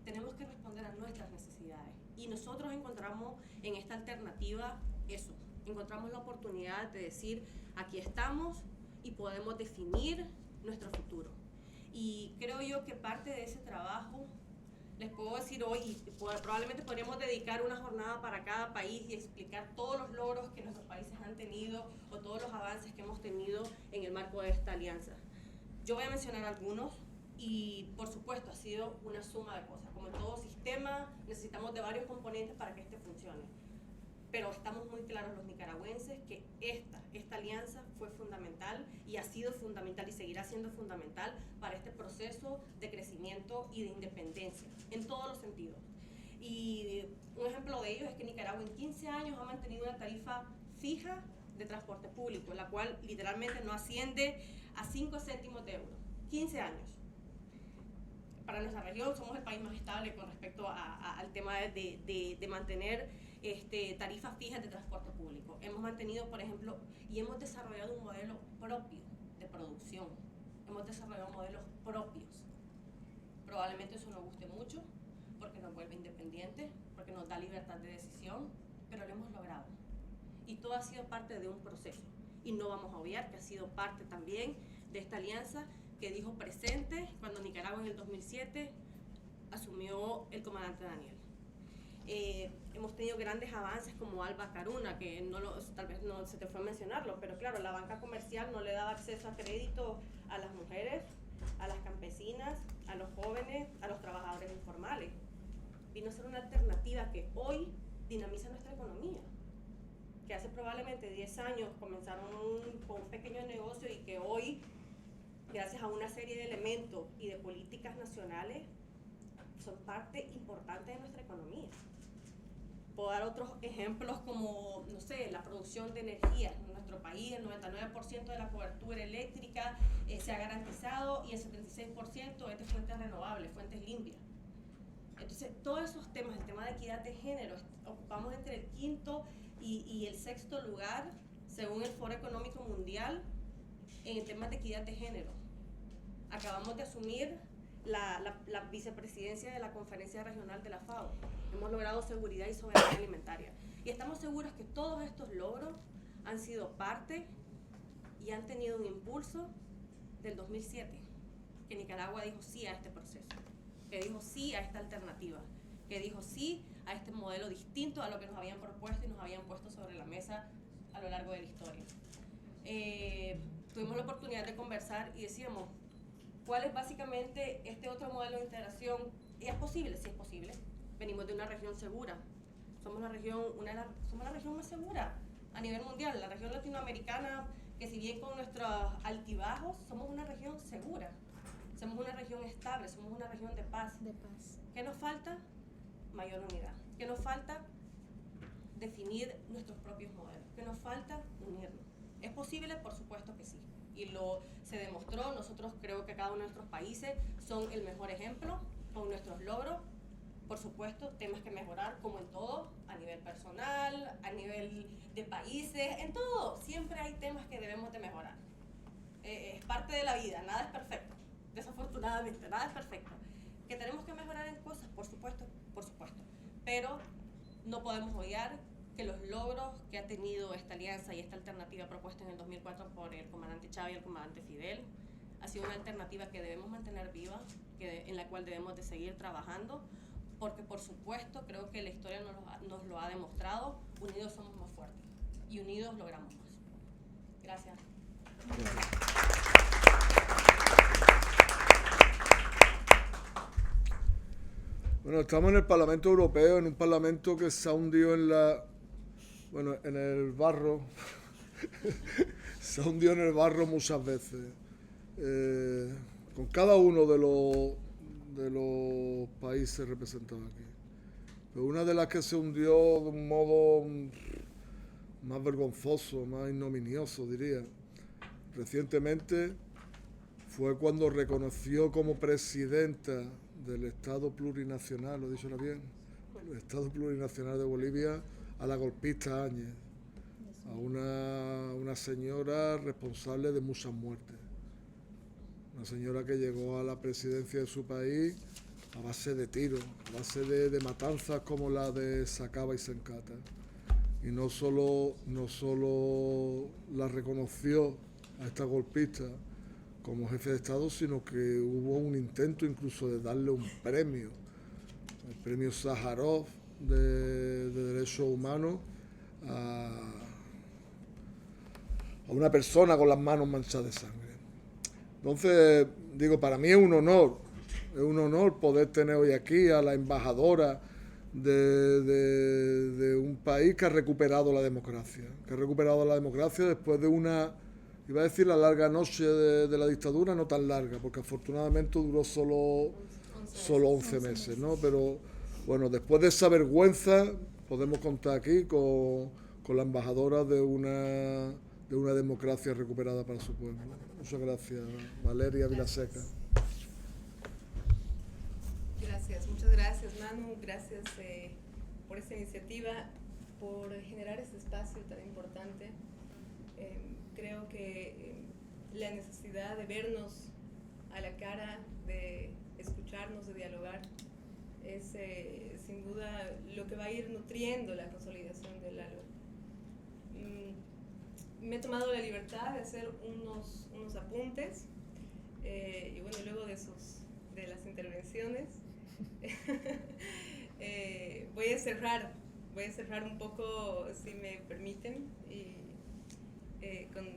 D: Tenemos que responder a nuestras necesidades. Y nosotros encontramos en esta alternativa eso, encontramos la oportunidad de decir, aquí estamos y podemos definir nuestro futuro. Y creo yo que parte de ese trabajo, les puedo decir hoy, y probablemente podríamos dedicar una jornada para cada país y explicar todos los logros que nuestros países han tenido o todos los avances que hemos tenido en el marco de esta alianza. Yo voy a mencionar algunos y por supuesto ha sido una suma de cosas. Como en todo sistema necesitamos de varios componentes para que este funcione. Pero estamos muy claros los nicaragüenses que esta alianza fue fundamental y ha sido fundamental y seguirá siendo fundamental para este proceso de crecimiento y de independencia, en todos los sentidos. Y un ejemplo de ello es que Nicaragua en 15 años ha mantenido una tarifa fija de transporte público, la cual literalmente no asciende a 5 céntimos de euro. 15 años. Para nuestra región somos el país más estable con respecto al tema de mantener tarifas fijas de transporte público. Hemos mantenido, por ejemplo, y hemos desarrollado un modelo propio de producción. Hemos desarrollado modelos propios. Probablemente eso nos guste mucho, porque nos vuelve independientes, porque nos da libertad de decisión, pero lo hemos logrado. Y todo ha sido parte de un proceso. Y no vamos a obviar que ha sido parte también de esta alianza que dijo presente cuando Nicaragua en el 2007 asumió el comandante Daniel. Hemos tenido grandes avances como Alba Caruna, que tal vez no se te fue a mencionarlo, pero claro, la banca comercial no le daba acceso a crédito a las mujeres, a las campesinas, a los jóvenes, a los trabajadores informales. Vino a ser una alternativa que hoy dinamiza nuestra economía, que hace probablemente 10 años comenzaron con un pequeño negocio y que hoy, gracias a una serie de elementos y de políticas nacionales, son parte importante de nuestra economía. Puedo dar otros ejemplos como, no sé, la producción de energía. En nuestro país el 99% de la cobertura eléctrica se ha garantizado y el 76% es de fuentes renovables, fuentes limpias. Entonces, todos esos temas, el tema de equidad de género, ocupamos entre el 5º y el 6º lugar, según el Foro Económico Mundial, en temas de equidad de género. Acabamos de asumir la vicepresidencia de la Conferencia Regional de la FAO. Hemos logrado seguridad y soberanía alimentaria. Y estamos seguros que todos estos logros han sido parte y han tenido un impulso del 2007, que Nicaragua dijo sí a este proceso, que dijo sí a esta alternativa, que dijo sí a este modelo distinto a lo que nos habían propuesto y nos habían puesto sobre la mesa a lo largo de la historia. Tuvimos la oportunidad de conversar y decíamos, ¿cuál es básicamente este otro modelo de integración? ¿Y es posible? Sí es posible. Venimos de una región segura. Somos la región más segura a nivel mundial. La región latinoamericana, que si bien con nuestros altibajos, somos una región segura. Somos una región estable, somos una región de paz. ¿Qué nos falta? Mayor unidad. ¿Qué nos falta? Definir nuestros propios modelos. ¿Qué nos falta? Unirnos. ¿Es posible? Por supuesto que sí. Y se demostró. Nosotros creo que cada uno de nuestros países son el mejor ejemplo con nuestros logros. Por supuesto, temas que mejorar, como en todo, a nivel personal, a nivel de países, en todo. Siempre hay temas que debemos de mejorar. Es parte de la vida, nada es perfecto. Desafortunadamente, nada es perfecto. ¿Que tenemos que mejorar en cosas? Por supuesto, por supuesto. Pero no podemos obviar que los logros que ha tenido esta alianza y esta alternativa propuesta en el 2004 por el comandante Chávez y el comandante Fidel ha sido una alternativa que debemos mantener viva, en la cual debemos de seguir trabajando, porque por supuesto creo que la historia nos lo ha demostrado, unidos somos más fuertes y unidos logramos más. Gracias.
A: Bueno, estamos en el Parlamento Europeo, en un parlamento que se ha hundido en el barro, se ha hundido en el barro muchas veces, con cada uno de los países representados aquí. Pero una de las que se hundió de un modo más vergonzoso, más ignominioso, diría, recientemente fue cuando reconoció como presidenta del Estado plurinacional, ¿lo he dicho ahora bien? El Estado plurinacional de Bolivia, a la golpista Áñez, a una señora responsable de muchas muertes. Una señora que llegó a la presidencia de su país a base de tiros, a base de matanzas como la de Sacaba y Sencata. Y no solo la reconoció a esta golpista como jefe de Estado, sino que hubo un intento incluso de darle un premio, el premio Sájarov de Derechos Humanos, a una persona con las manos manchadas de sangre. Entonces, digo, para mí es un honor poder tener hoy aquí a la embajadora de un país que ha recuperado la democracia, después de una, iba a decir la larga noche de la dictadura, no tan larga, porque afortunadamente duró solo 11 meses, ¿no? Pero bueno, después de esa vergüenza podemos contar aquí con la embajadora de una democracia recuperada para su pueblo. Muchas gracias, Valeria Vilaseca.
E: Gracias, muchas gracias, Manu. Gracias por esta iniciativa, por generar este espacio tan importante. Creo que la necesidad de vernos a la cara, de escucharnos, de dialogar, es sin duda lo que va a ir nutriendo la consolidación del ALBA. Me he tomado la libertad de hacer unos apuntes y bueno, luego de las intervenciones voy a cerrar un poco, si me permiten, y con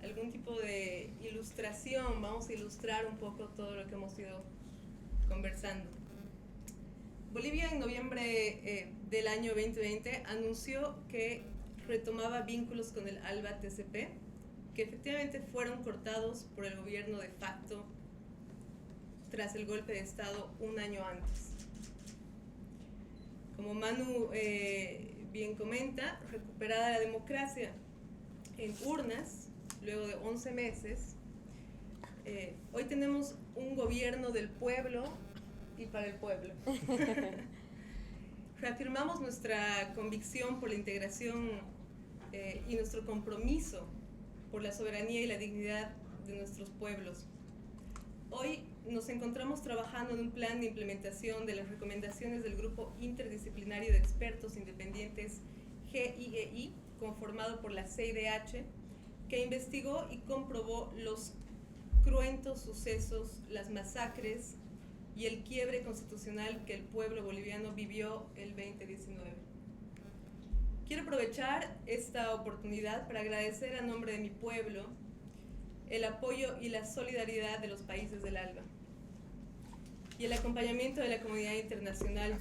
E: algún tipo de ilustración. Vamos a ilustrar un poco todo lo que hemos ido conversando. Bolivia en noviembre del año 2020 anunció que retomaba vínculos con el ALBA-TCP, que efectivamente fueron cortados por el gobierno de facto tras el golpe de Estado un año antes. Como Manu bien comenta, recuperada la democracia en urnas, luego de 11 meses, hoy tenemos un gobierno del pueblo y para el pueblo. Reafirmamos nuestra convicción por la integración y nuestro compromiso por la soberanía y la dignidad de nuestros pueblos. Hoy nos encontramos trabajando en un plan de implementación de las recomendaciones del Grupo Interdisciplinario de Expertos Independientes GIEI, conformado por la CIDH, que investigó y comprobó los cruentos sucesos, las masacres y el quiebre constitucional que el pueblo boliviano vivió el 2019. Quiero aprovechar esta oportunidad para agradecer a nombre de mi pueblo el apoyo y la solidaridad de los países del ALBA y el acompañamiento de la comunidad internacional,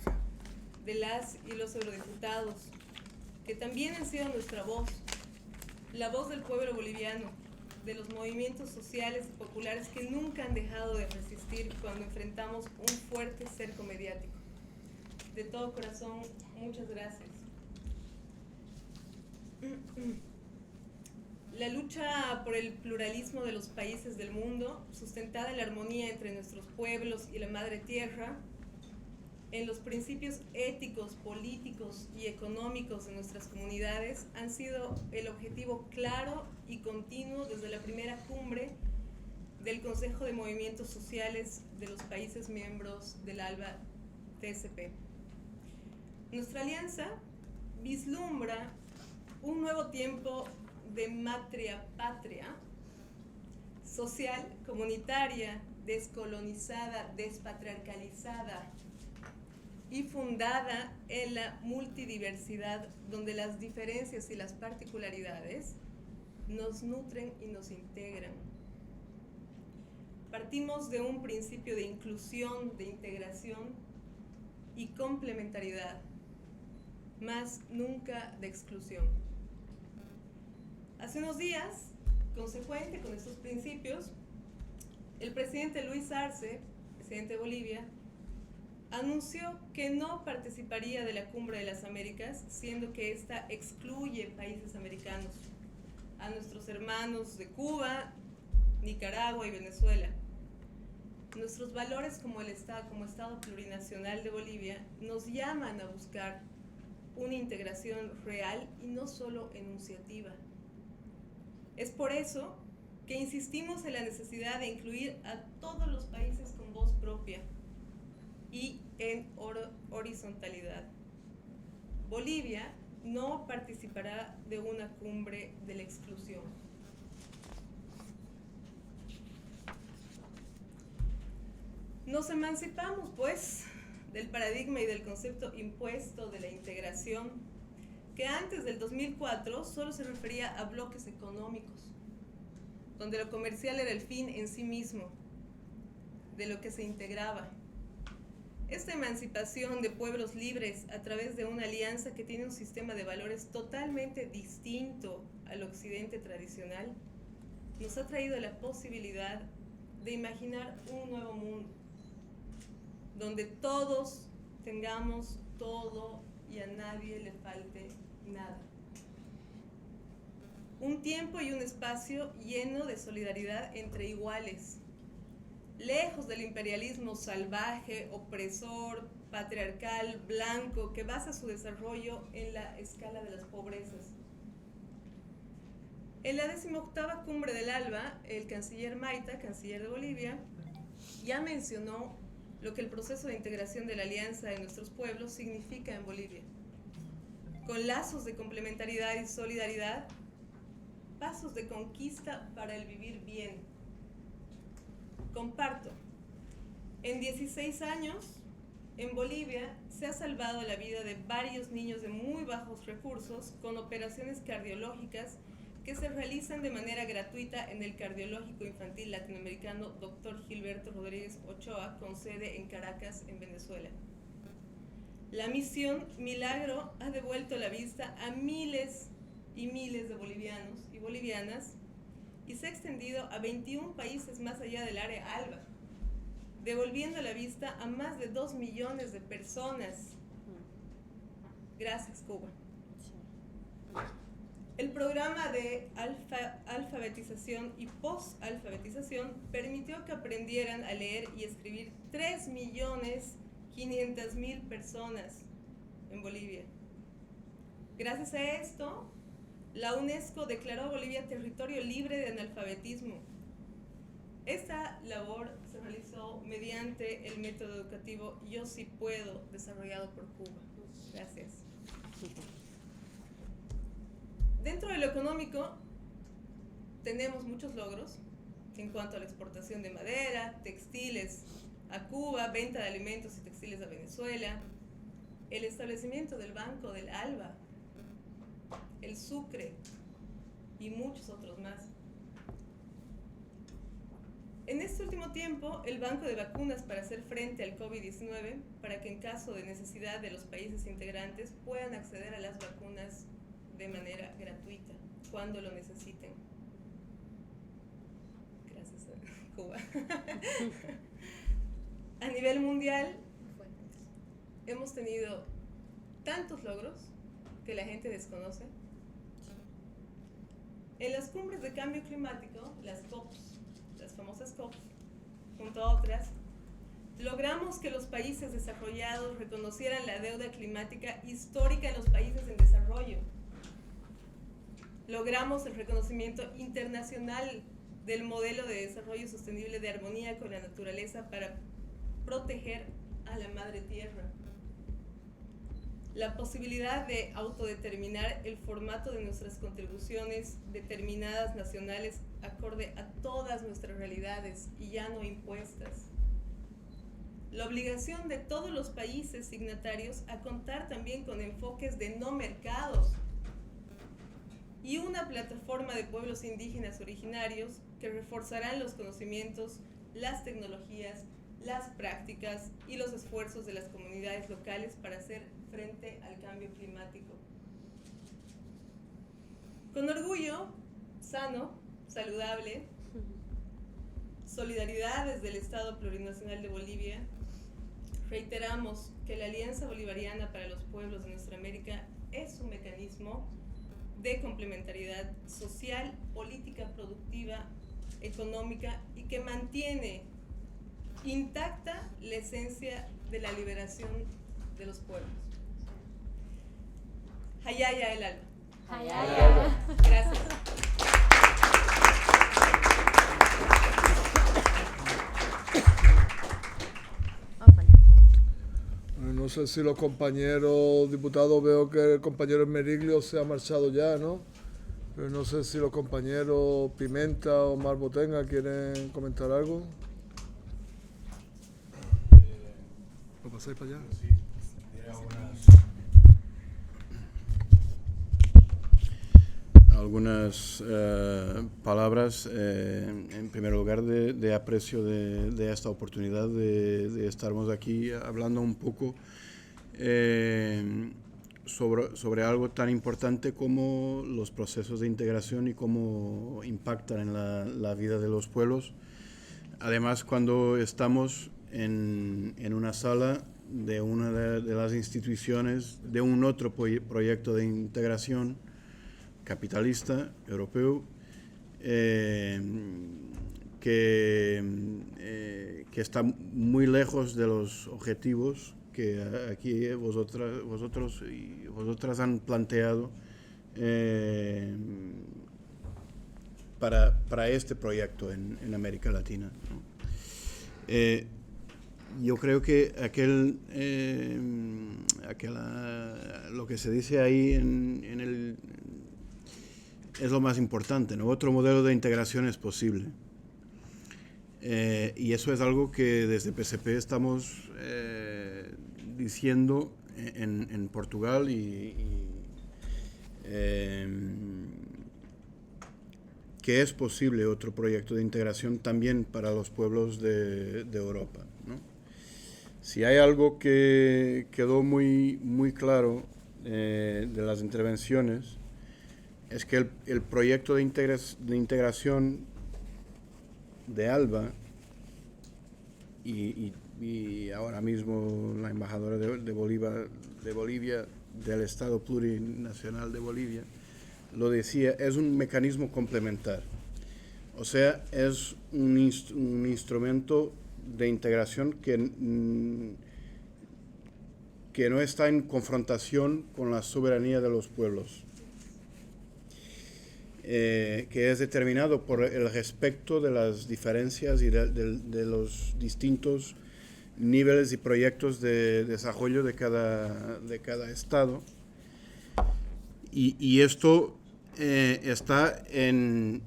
E: de las y los eurodiputados, que también han sido nuestra voz, la voz del pueblo boliviano, de los movimientos sociales y populares que nunca han dejado de resistir cuando enfrentamos un fuerte cerco mediático. De todo corazón, muchas gracias. La lucha por el pluralismo de los países del mundo, sustentada en la armonía entre nuestros pueblos y la madre tierra, en los principios éticos, políticos y económicos de nuestras comunidades, han sido el objetivo claro y continuo desde la primera cumbre del Consejo de Movimientos Sociales de los países miembros del ALBA-TCP. Nuestra alianza vislumbra un nuevo tiempo de matria-patria, social, comunitaria, descolonizada, despatriarcalizada y fundada en la multidiversidad, donde las diferencias y las particularidades nos nutren y nos integran. Partimos de un principio de inclusión, de integración y complementariedad, más nunca de exclusión. Hace unos días, consecuente con estos principios, el presidente Luis Arce, presidente de Bolivia, anunció que no participaría de la Cumbre de las Américas, siendo que esta excluye países americanos, a nuestros hermanos de Cuba, Nicaragua y Venezuela. Nuestros valores como Estado plurinacional de Bolivia nos llaman a buscar una integración real y no solo enunciativa. Es por eso que insistimos en la necesidad de incluir a todos los países con voz propia y en horizontalidad. Bolivia no participará de una cumbre de la exclusión. Nos emancipamos, pues, del paradigma y del concepto impuesto de la integración, que antes del 2004 solo se refería a bloques económicos, donde lo comercial era el fin en sí mismo, de lo que se integraba. Esta emancipación de pueblos libres a través de una alianza que tiene un sistema de valores totalmente distinto al occidente tradicional, nos ha traído la posibilidad de imaginar un nuevo mundo, donde todos tengamos todo y a nadie le falte nada. Un tiempo y un espacio lleno de solidaridad entre iguales, lejos del imperialismo salvaje, opresor, patriarcal, blanco, que basa su desarrollo en la escala de las pobrezas. En la 18ª Cumbre del ALBA, el canciller Maita, canciller de Bolivia, ya mencionó lo que el proceso de integración de la alianza de nuestros pueblos significa en Bolivia. Con lazos de complementariedad y solidaridad, pasos de conquista para el vivir bien. Comparto, en 16 años, en Bolivia se ha salvado la vida de varios niños de muy bajos recursos con operaciones cardiológicas que se realizan de manera gratuita en el Cardiológico Infantil Latinoamericano Dr. Gilberto Rodríguez Ochoa, con sede en Caracas, en Venezuela. La misión Milagro ha devuelto la vista a miles y miles de bolivianos y bolivianas y se ha extendido a 21 países más allá del área ALBA, devolviendo la vista a más de 2 millones de personas. Gracias, Cuba. El programa de alfabetización y post-alfabetización permitió que aprendieran a leer y escribir 3.500.000 personas en Bolivia. Gracias a esto, la UNESCO declaró a Bolivia territorio libre de analfabetismo. Esta labor se realizó mediante el método educativo Yo Sí Puedo, desarrollado por Cuba. Gracias. Dentro de lo económico, tenemos muchos logros en cuanto a la exportación de madera, textiles a Cuba, venta de alimentos y textiles a Venezuela, el establecimiento del Banco del ALBA, el Sucre y muchos otros más. En este último tiempo, el Banco de Vacunas para hacer frente al COVID-19, para que en caso de necesidad de los países integrantes puedan acceder a las vacunas de manera gratuita, cuando lo necesiten. Gracias a Cuba. A nivel mundial, hemos tenido tantos logros que la gente desconoce. En las cumbres de cambio climático, las COPs, las famosas COPs, junto a otras, logramos que los países desarrollados reconocieran la deuda climática histórica en los países en desarrollo. Logramos el reconocimiento internacional del modelo de desarrollo sostenible de armonía con la naturaleza para proteger a la madre tierra. La posibilidad de autodeterminar el formato de nuestras contribuciones determinadas nacionales acorde a todas nuestras realidades y ya no impuestas. la obligación de todos los países signatarios a contar también con enfoques de no mercados y una plataforma de pueblos indígenas originarios que reforzarán los conocimientos, las tecnologías, las prácticas y los esfuerzos de las comunidades locales para hacer frente al cambio climático. Con orgullo, sano, saludable, solidaridad desde el Estado Plurinacional de Bolivia, reiteramos que la Alianza Bolivariana para los Pueblos de Nuestra América es un mecanismo de complementariedad social, política, productiva, económica y que mantiene intacta la esencia de la liberación de los pueblos. Hayaya el alma.
B: Hayaya.
E: Gracias.
A: No sé si los compañeros diputados, veo que el compañero Esmeriglio se ha marchado ya, ¿no? Pero no sé si los compañeros Pimenta o Mar Botenga quieren comentar algo. ¿Lo pasáis para allá?
F: Sí, diré algunas palabras, en primer lugar, de aprecio de esta oportunidad de estarmos aquí hablando un poco sobre algo tan importante como los procesos de integración y cómo impactan en la vida de los pueblos. Además, cuando estamos en una sala de una de las instituciones de un otro proyecto de integración capitalista europeo que está muy lejos de los objetivos que aquí vosotros y vosotras han planteado para este proyecto en América Latina, ¿no? Yo creo que lo que se dice ahí es lo más importante, ¿no? Otro modelo de integración es posible. Y eso es algo que desde PCP estamos diciendo en Portugal que es posible otro proyecto de integración también para los pueblos de Europa, ¿no? Si hay algo que quedó muy, muy claro de las intervenciones, es que el proyecto de integración de ALBA y ahora mismo la embajadora de Bolivia, del Estado Plurinacional de Bolivia, lo decía, es un mecanismo complementar. O sea, es un instrumento de integración que no está en confrontación con la soberanía de los pueblos, que es determinado por el respeto de las diferencias y de los distintos niveles y proyectos de desarrollo de cada estado. Y esto está en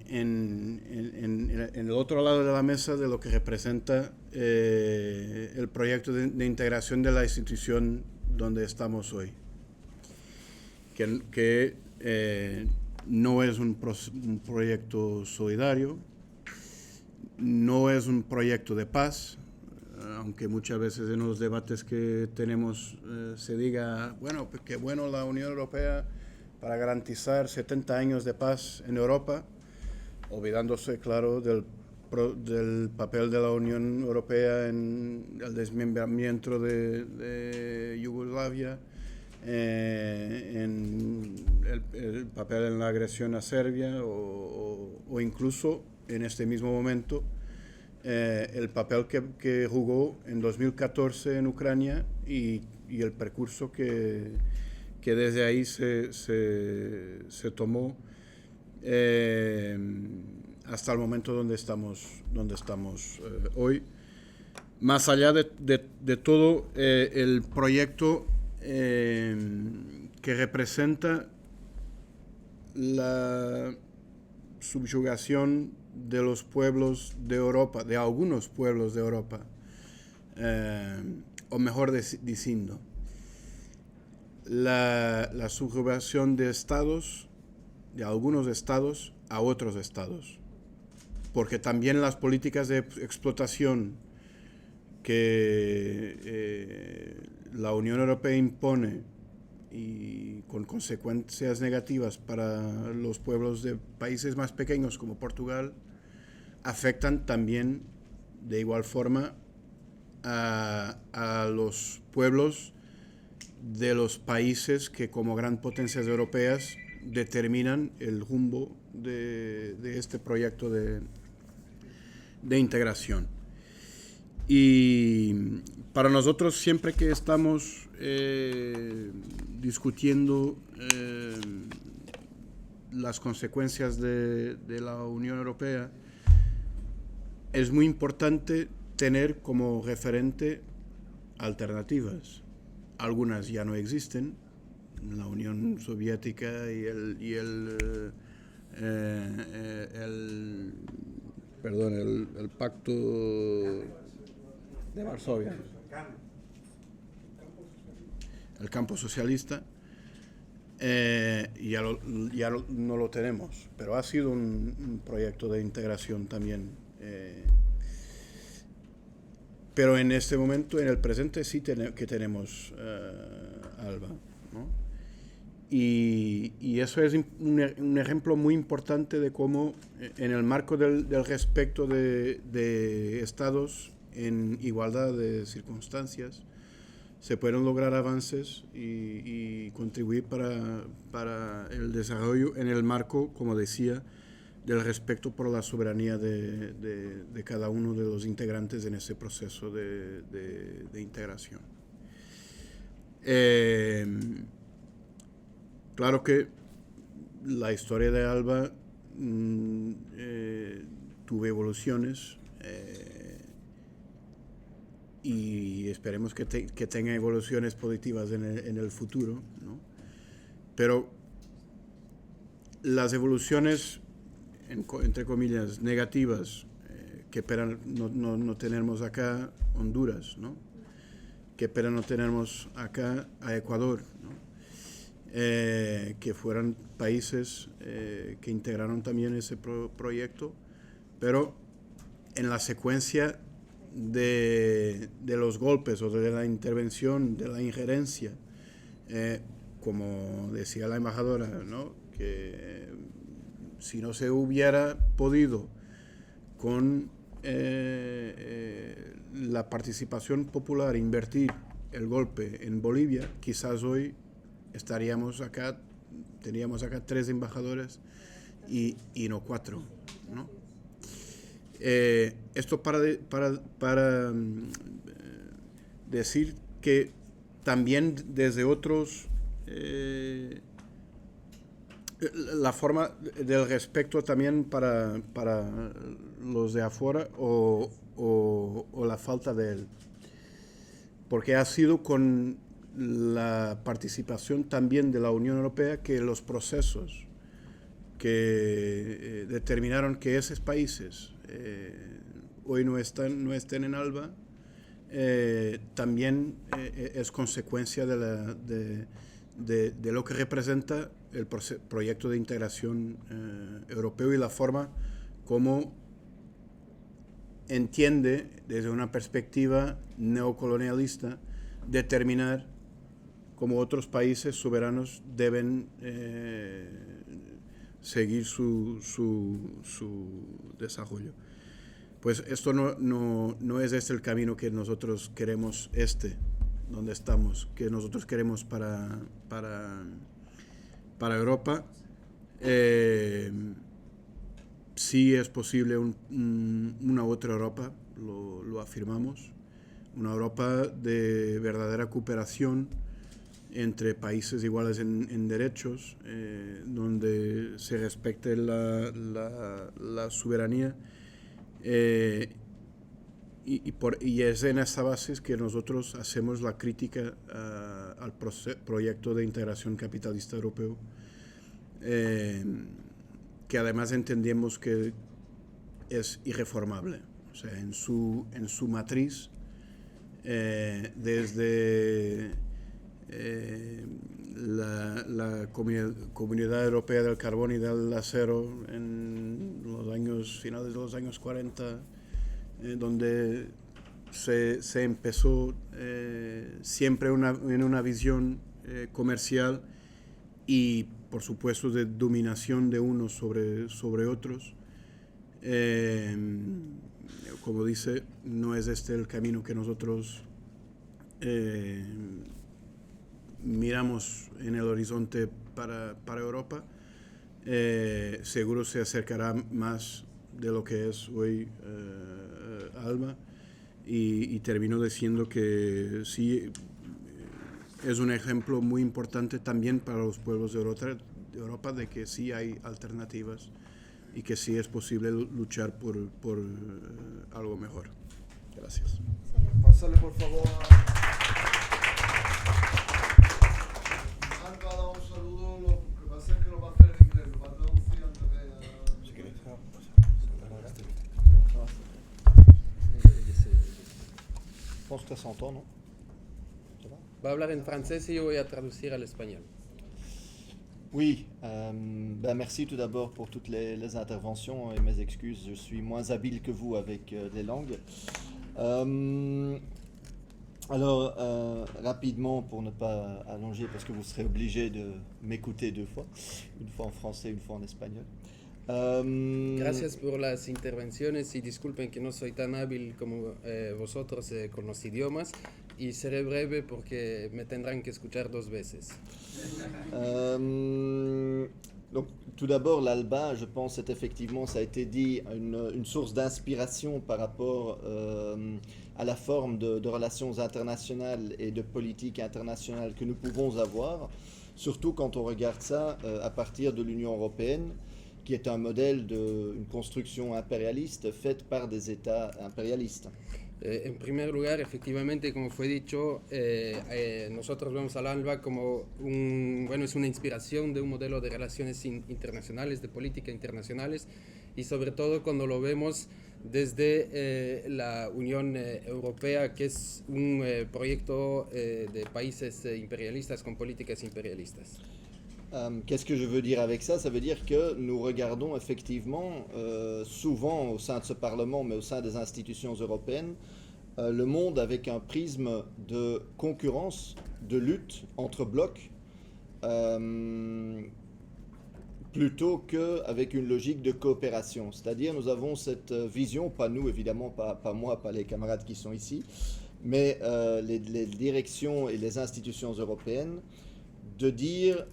F: el otro lado de la mesa de lo que representa el proyecto de integración de la institución donde estamos hoy, que no es un proyecto solidario, no es un proyecto de paz, aunque muchas veces en los debates que tenemos se diga, bueno, pues qué bueno la Unión Europea para garantizar 70 años de paz en Europa, olvidándose, claro, del papel de la Unión Europea en el desmembramiento de Yugoslavia, en el papel en la agresión a Serbia o incluso en este mismo momento el papel que jugó en 2014 en Ucrania y el percurso que desde ahí se tomó hasta el momento donde estamos hoy. Más allá de todo el proyecto que representa la subyugación de los pueblos de Europa, de algunos pueblos de Europa, o mejor diciendo, la subjugación de estados, de algunos estados a otros estados. Porque también las políticas de explotación que la Unión Europea impone y con consecuencias negativas para los pueblos de países más pequeños como Portugal, afectan también de igual forma a los pueblos de los países que como gran potencias europeas determinan el rumbo de este proyecto de integración. Y para nosotros, siempre que estamos discutiendo las consecuencias de la Unión Europea, es muy importante tener como referente alternativas. Algunas ya no existen, la Unión Soviética y el Pacto de Varsovia, el campo socialista, ya no lo tenemos, pero ha sido un proyecto de integración también. Pero en este momento, en el presente, sí que tenemos ALBA, ¿no? Y eso es un ejemplo muy importante de cómo, en el marco del respeto de estados en igualdad de circunstancias, se pueden lograr avances y contribuir para el desarrollo en el marco, como decía, del respeto por la soberanía de cada uno de los integrantes en ese proceso de integración. Claro que la historia de ALBA tuvo evoluciones y esperemos que tenga evoluciones positivas en el futuro, ¿no? Pero las evoluciones, entre comillas, negativas, que esperan no tenemos acá Honduras, ¿no? Que esperan no tenemos acá a Ecuador, ¿no? Que fueran países que integraron también ese proyecto, pero en la secuencia de los golpes o de la intervención, de la injerencia, como decía la embajadora, ¿no? Que si no se hubiera podido con la participación popular invertir el golpe en Bolivia, quizás hoy teníamos acá 3 embajadores y no 4, ¿no? Esto para decir que también desde otros la forma del respeto también para los de afuera o la falta de él, porque ha sido con la participación también de la Unión Europea que los procesos que determinaron que esos países hoy no estén en ALBA también es consecuencia de lo que representa el proyecto de integración europeo y la forma como entiende desde una perspectiva neocolonialista determinar cómo otros países soberanos deben seguir su desarrollo. Pues esto no es este el camino que nosotros queremos, donde estamos, que nosotros queremos para Europa. Sí es posible una otra Europa, lo afirmamos, una Europa de verdadera cooperación entre países iguales en derechos, donde se respete la soberanía, y es en esa base que nosotros hacemos la crítica al proyecto de integración capitalista europeo, que además entendemos que es irreformable. O sea, en su matriz desde la Comunidad Europea del Carbón y del Acero en los años finales de los años 40, donde se empezó siempre en una visión comercial y por supuesto de dominación de unos sobre otros. Como dice, no es este el camino que nosotros miramos en el horizonte para Europa. Seguro se acercará más de lo que es hoy ALBA, y termino diciendo que sí, es un ejemplo muy importante también para los pueblos de Europa de que sí hay alternativas y que sí es posible luchar por algo mejor. Gracias.
A: Pásale por favor a Marco, ha dado un saludo, lo que pasa es que lo va a hacer en inglés, lo va a traducir antes de... Si quieres.
G: Je pense que ça s'entend, non? Va a hablar en francés y yo voy a traducir al español.
H: Oui, merci tout d'abord pour toutes les interventions et mes excuses, je suis moins habile que vous avec les langues. Rapidement, pour ne pas allonger, parce que vous serez obligé de m'écouter deux fois, une fois en français, une fois en espagnol.
G: Gracias por las intervenciones y disculpen que no soy tan hábil como vosotros con los idiomas, y seré breve porque me tendrán que escuchar dos veces.
H: Donc, tout d'abord, l'ALBA, je pense, c'est effectivement, ça a été dit, une source d'inspiration par rapport à la forme de relations internationales et de politique internationale que nous pouvons avoir, surtout quand on regarde ça à partir de l'Union européenne, qui est un modèle d'une construction impérialiste faite par des États impérialistes.
G: En primer lugar, efectivamente, como fue dicho, nosotros vemos al ALBA como es una inspiración de un modelo de relaciones internacionales, de política internacionales, y sobre todo cuando lo vemos desde la Unión Europea, que es un proyecto de países imperialistas con políticas imperialistas.
H: Qu'est-ce que je veux dire avec ça? Ça veut dire que nous regardons effectivement, souvent au sein de ce Parlement, mais au sein des institutions européennes, le monde avec un prisme de concurrence, de lutte entre blocs, plutôt qu'avec une logique de coopération. C'est-à-dire nous avons cette vision, pas nous évidemment, pas moi, pas les camarades qui sont ici, mais les directions et les institutions européennes, de dire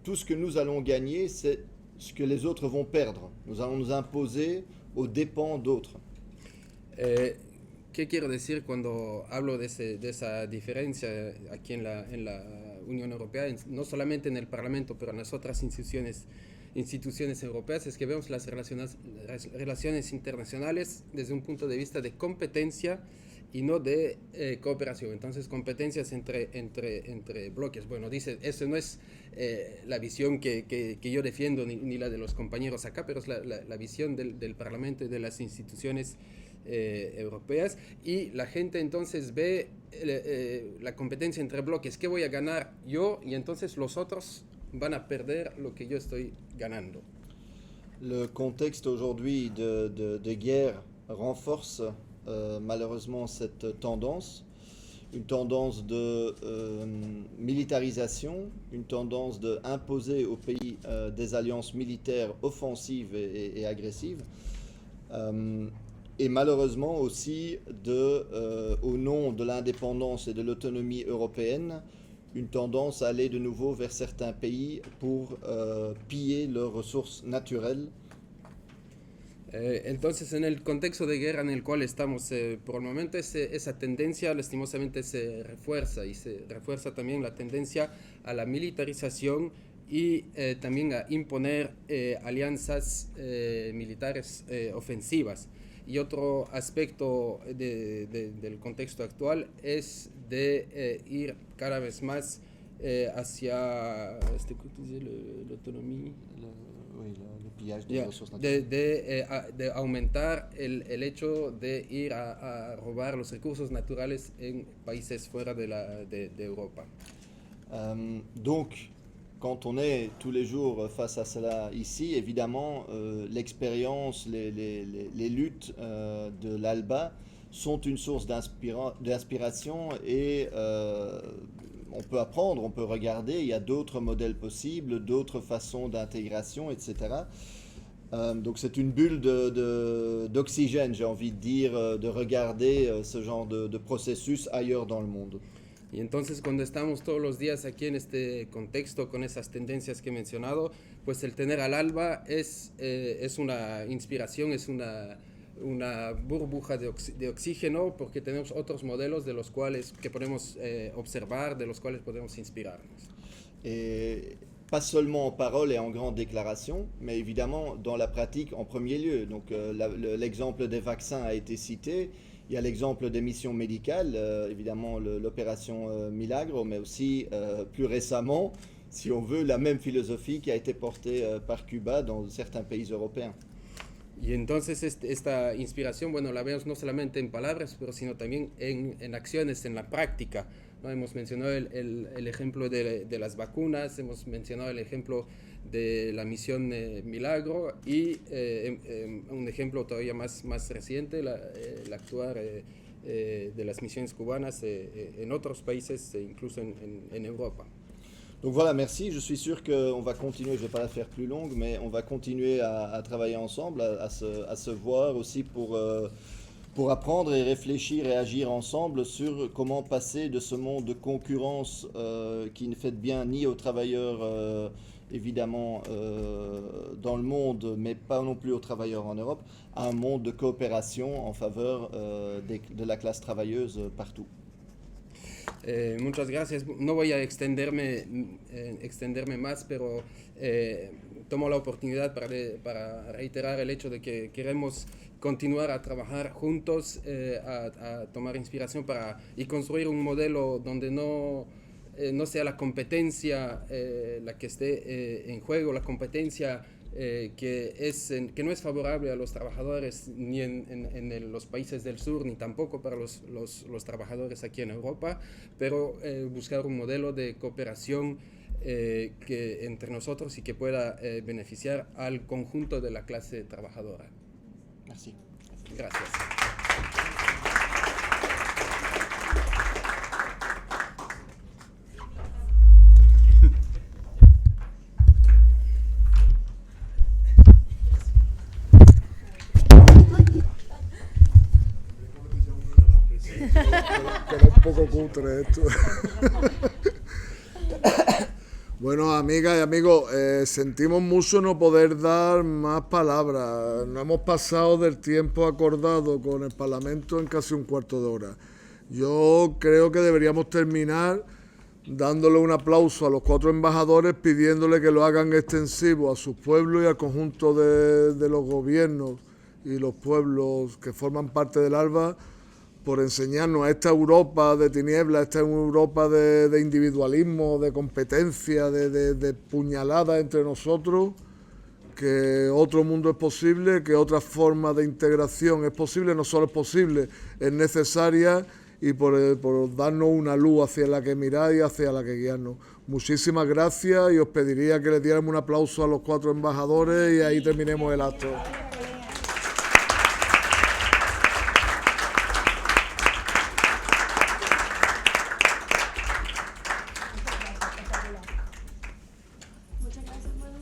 H: tout ce que nous allons gagner, c'est ce que les autres vont perdre. Nous allons nous imposer aux dépens d'autres.
G: ¿Qué quiero decir cuando hablo de esa diferencia aquí en la Unión Europea? No solamente en el Parlamento, pero en las otras instituciones europeas, es que vemos las relaciones internacionales desde un punto de vista de competencia y no de cooperación. Entonces, competencias entre bloques. Bueno, dice, eso no es la visión que yo defiendo ni la de los compañeros acá, pero es la visión del Parlamento y de las instituciones europeas, y la gente entonces ve la competencia entre bloques. ¿Qué voy a ganar yo? Y entonces los otros van a perder lo que yo estoy ganando.
H: Le contexte aujourd'hui de guerre renforce malheureusement cette tendance, une tendance de militarisation, une tendance d'imposer aux pays des alliances militaires offensives et agressives, et malheureusement aussi au nom de l'indépendance et de l'autonomie européenne, une tendance à aller de nouveau vers certains pays pour piller leurs ressources naturelles.
G: Entonces, en el contexto de guerra en el cual estamos por el momento, esa tendencia lastimosamente se refuerza, y se refuerza también la tendencia a la militarización y también a imponer alianzas militares ofensivas. Y otro aspecto del contexto actual es de ir cada vez más hacia l'autonomie,
H: le pillage des ressources naturelles.
G: De aumentar el hecho de ir a robar los recursos naturales en países fuera de Europa.
H: Donc, quand on est tous les jours face à cela ici, évidemment, l'expérience, les luttes de l'ALBA sont une source d'inspiration et on peut apprendre, on peut regarder, il y a d'autres modèles possibles, d'autres façons d'intégration, etc. Donc c'est une bulle d'oxygène, j'ai envie de dire, de regarder ce genre de processus ailleurs dans le monde.
G: Y entonces cuando estamos todos los días aquí en este contexto con esas tendencias que he mencionado, pues el tener al ALBA es una inspiración, es una burbuja de oxígeno, porque tenemos otros modelos de los cuales que podemos observar, de los cuales podemos inspirarnos.
H: Pas seulement en parole et en grandes déclarations, mais évidemment dans la pratique en premier lieu. Donc l'exemple des vaccins a été cité. Il y a l'exemple des missions médicales, évidemment l'opération Milagro, mais aussi plus récemment, si on veut, la même philosophie qui a été portée par Cuba dans certains pays européens.
G: Y entonces esta inspiración, bueno, la vemos no solamente en palabras, pero sino también en acciones, en la práctica, ¿no? Hemos mencionado el ejemplo de las vacunas, hemos mencionado el ejemplo de la misión Milagro y un ejemplo todavía más reciente, el actuar de las misiones cubanas en otros países, incluso en Europa.
H: Donc voilà, merci. Je suis sûr qu'on va continuer, je ne vais pas la faire plus longue, mais on va continuer à travailler ensemble, à se voir aussi pour apprendre et réfléchir et agir ensemble sur comment passer de ce monde de concurrence qui ne fait de bien ni aux travailleurs évidemment dans le monde, mais pas non plus aux travailleurs en Europe, à un monde de coopération en faveur de la classe travailleuse partout.
G: Muchas gracias. No voy a extenderme más, pero tomo la oportunidad para reiterar el hecho de que queremos continuar a trabajar juntos, a tomar inspiración y construir un modelo donde no sea la competencia la que esté en juego, la competencia que no es favorable a los trabajadores ni en los países del sur, ni tampoco para los trabajadores aquí en Europa, pero buscar un modelo de cooperación que entre nosotros y que pueda beneficiar al conjunto de la clase trabajadora.
H: Merci.
G: Gracias.
A: Queda un poco cutre esto. Bueno, amigas y amigos, sentimos mucho no poder dar más palabras. No hemos pasado del tiempo acordado con el Parlamento en casi un cuarto de hora. Yo creo que deberíamos terminar dándole un aplauso a los 4 embajadores, pidiéndole que lo hagan extensivo a sus pueblos y al conjunto de los gobiernos y los pueblos que forman parte del ALBA, por enseñarnos a esta Europa de tinieblas, a esta Europa de individualismo, de competencia, de puñalada entre nosotros, que otro mundo es posible, que otra forma de integración es posible, no solo es posible, es necesaria, y por darnos una luz hacia la que mirar y hacia la que guiarnos. Muchísimas gracias y os pediría que le diéramos un aplauso a los 4 embajadores y ahí terminemos el acto.
B: Muchas gracias, bueno.